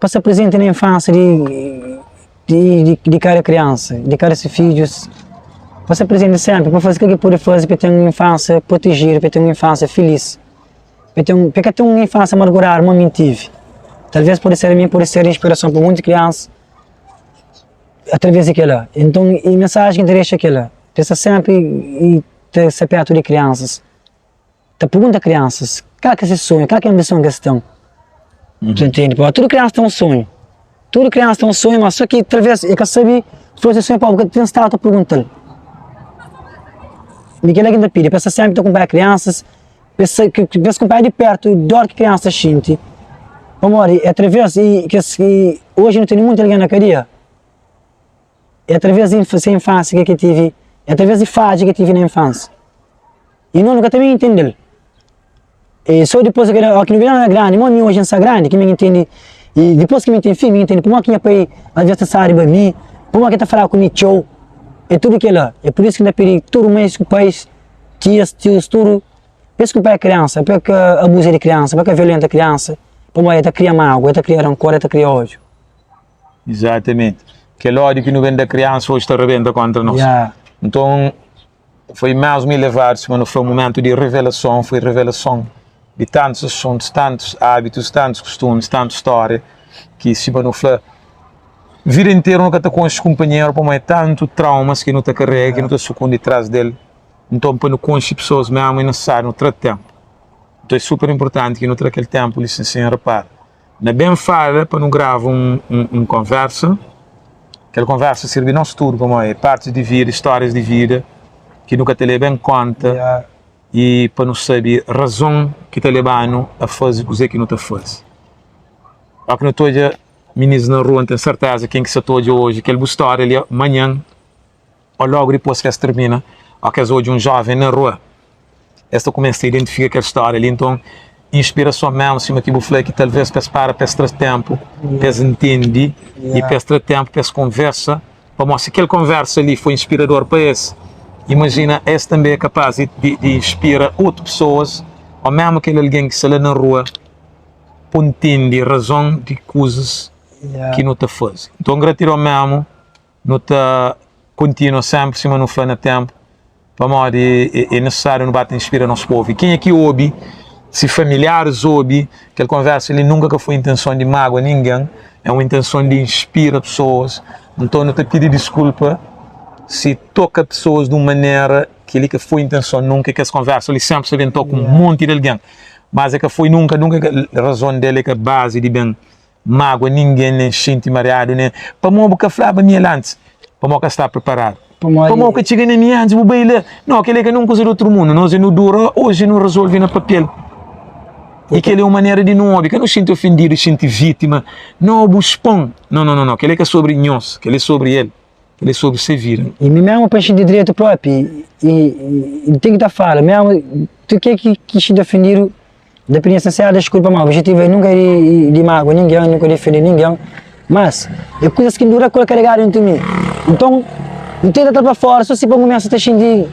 passa presente na infância de cada criança, de cada filhos. Passa presente sempre para fazer o que pode fazer para ter uma infância protegida, para ter uma infância feliz, para ter uma infância amargurada, uma tive. Talvez pode ser a mim, pode ser a inspiração para muitas crianças através daquela. Então, a mensagem que te deixa aquela, pensa sempre e ter perto de crianças. Te pergunta a crianças, qual que é esse sonho, qual que é a ambição que eles estão? Tu entende? Toda criança tem um sonho. Toda criança tem um sonho, mas só que através, é que sabe, se esse sonho para tem estado a perguntar. Miguel é que ainda pede, pensa sempre que acompanha crianças, pensa que acompanha de perto, e dor que crianças sentem. Amor, é através, que hoje não tem muita ninguém na cadeia. É através da infância que eu tive, é através de fase que eu tive na infância. E não nunca também entender. E só depois que não viram grande, mas hoje não é grande, que me entende. E depois que me entende, me entende, por que eu pai às vezes sabe para mim, por que tá falando comigo show, é tudo aquilo lá. É por isso que ainda pedi tudo mais que o país, tios, tudo. Penso que o pai é criança, porque abusa de criança, porque violenta criança, para mim é criar mágoa, é criar rancor, é criar ódio. Exatamente. Que ódio que não vem da criança hoje está rebenta contra nós. Então, foi mais me levar, mas foi um momento de revelação, foi revelação de tantos assuntos, tantos hábitos, tantos costumes, tanta história, que se não foi vida inteira nunca está com os companheiros, para tanto traumas que não está carrega, que não está sucumbindo atrás dele. Então, para não conhecer pessoas mesmo é necessário no trato tempo. Então, é super importante que no aquele tempo, licenciado, repare. Na bem fala, para não gravar conversa, aquela conversa serve nosso tudo, como é, partes de vida, histórias de vida, que nunca te leva em conta e para não saber a razão que te leva a fazer o que não te faz. Só que não estou a meninos na rua, não tenho certeza quem que se estou hoje, aquela história ali amanhã, ou logo depois que se termina, ou que é hoje um jovem na rua. Esta começa a identificar aquela história ali, então, inspiração mesmo, cima que eu falei que talvez para extra tempo, para entender, e para extra tempo, para conversa, para mostrar que aquela conversa ali foi inspirador para esse. Imagina, esse também é capaz de inspirar outras pessoas, ou mesmo aquele alguém que sai na rua, para entender a razão de coisas que não te faz. Então, gratidão mesmo, não te continua sempre, se não foi no tempo, para modo é necessário não bate inspirar nosso povo. E quem aqui ouve, se familiares ouve, aquela conversa ali nunca foi intenção de mágoa ninguém, é uma intenção de inspirar pessoas. Então, não te pedir desculpa se toca pessoas de uma maneira que ele que foi intenção nunca que essa conversa ele sempre se aventou com um monte de alguém, mas é que foi nunca a razão dele é que a base de bem mágoa ninguém nem sente mareado nem para mim que falava minha antes para mim que está preparado para mim que chega na minha antes o baile não aquele que não coisa do outro mundo nós não dura hoje não resolve na papel e que ele é uma maneira de não que não sente ofendido sente vítima não buspão não aquele que é sobre nós que ele é sobre ele ele é sobre se vira. E mesmo para encher de direito próprio, e tem que estar fala, mesmo tu que se defender, dependência sincera, desculpa, mas o objetivo é nunca ir de mágoa ninguém, nunca defender ninguém, mas é coisas que dura com carregar dentro de mim. Então, não tem que estar para fora, só se para começar a sentir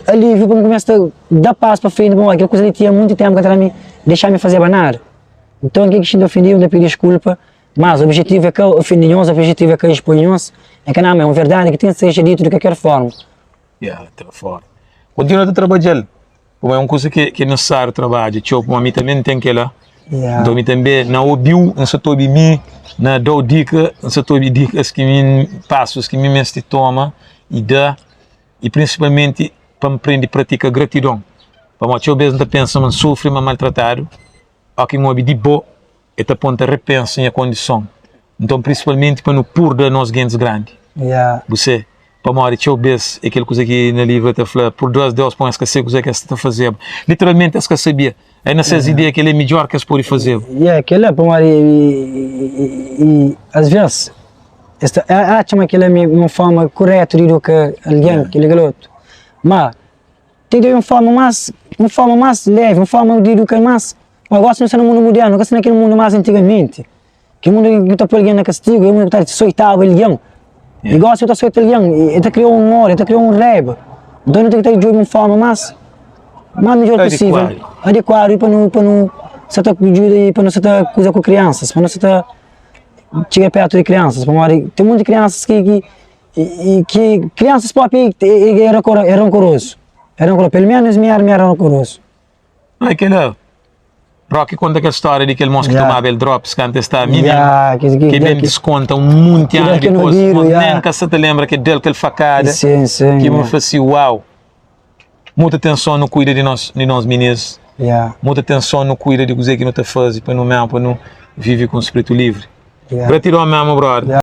alívio, para começar a dar paz para frente, bom, aquela coisa que tinha muito tempo que estava me deixar me fazer banar. Então, o que se defender, eu pedir desculpa. Mas o objetivo é que ofendemos, o objetivo é que exponhamos, é que não é uma verdade que tem que ser dito de qualquer forma. De fora. Continua a trabalhar. Como é uma coisa que é necessário trabalhar. Tipo, a mim também tem que lá. Então, eu também não ouviu, não sei sobre mim, não dou dicas, não sei sobre dicas que me passos, que me mestre toma e dá, e principalmente para me aprender a praticar gratidão. Para eu mesmo pensar, mas sofre, mas maltratado, ou que me ouve de boa, esta ponta repensa em a condição. Então, principalmente para no pôr da nós grandes grande. Yeah. Você, para morrer, deixa eu ver aquele coisa que na livro está falando, por duas Deus, põe esquecer coisa que está fazendo. Literalmente, essa sabia. É nessas ideias que ele é melhor que as pode fazer. Yeah, aquele é para morrer e às vezes, acha que ele é uma forma correta de educar alguém, que ele é garoto. Mas, tem que ter uma forma mais leve, uma forma de educar mais. Mas gosto de ser no mundo moderno, gosto naquele mundo mais antigamente. Que o mundo que está por alguém na castigo, o mundo que está soitado alguém. E gosto de estar soitado alguém, ele criou um humor, ele criou um rap. Então ele tem que ter de uma forma mais melhor possível, adequado para não se estar ajuda para não se estar coisa com crianças, para não se estar chegar perto de crianças. Tem muitas crianças que crianças próprias eram rancorosos. Pelo menos me era rancoroso. Não é que não. Rocky conta aquela história de aquele moço que tomava ele drops que antes está a mim, que bem desconta muito ano depois, nem que você te lembra que dele aquele facada, que me fazia uau. Muita atenção no cuida de nós meninos, muita atenção no cuida de coisa que não te faz, para não viver com o espírito livre. Gratidão mesmo, brother.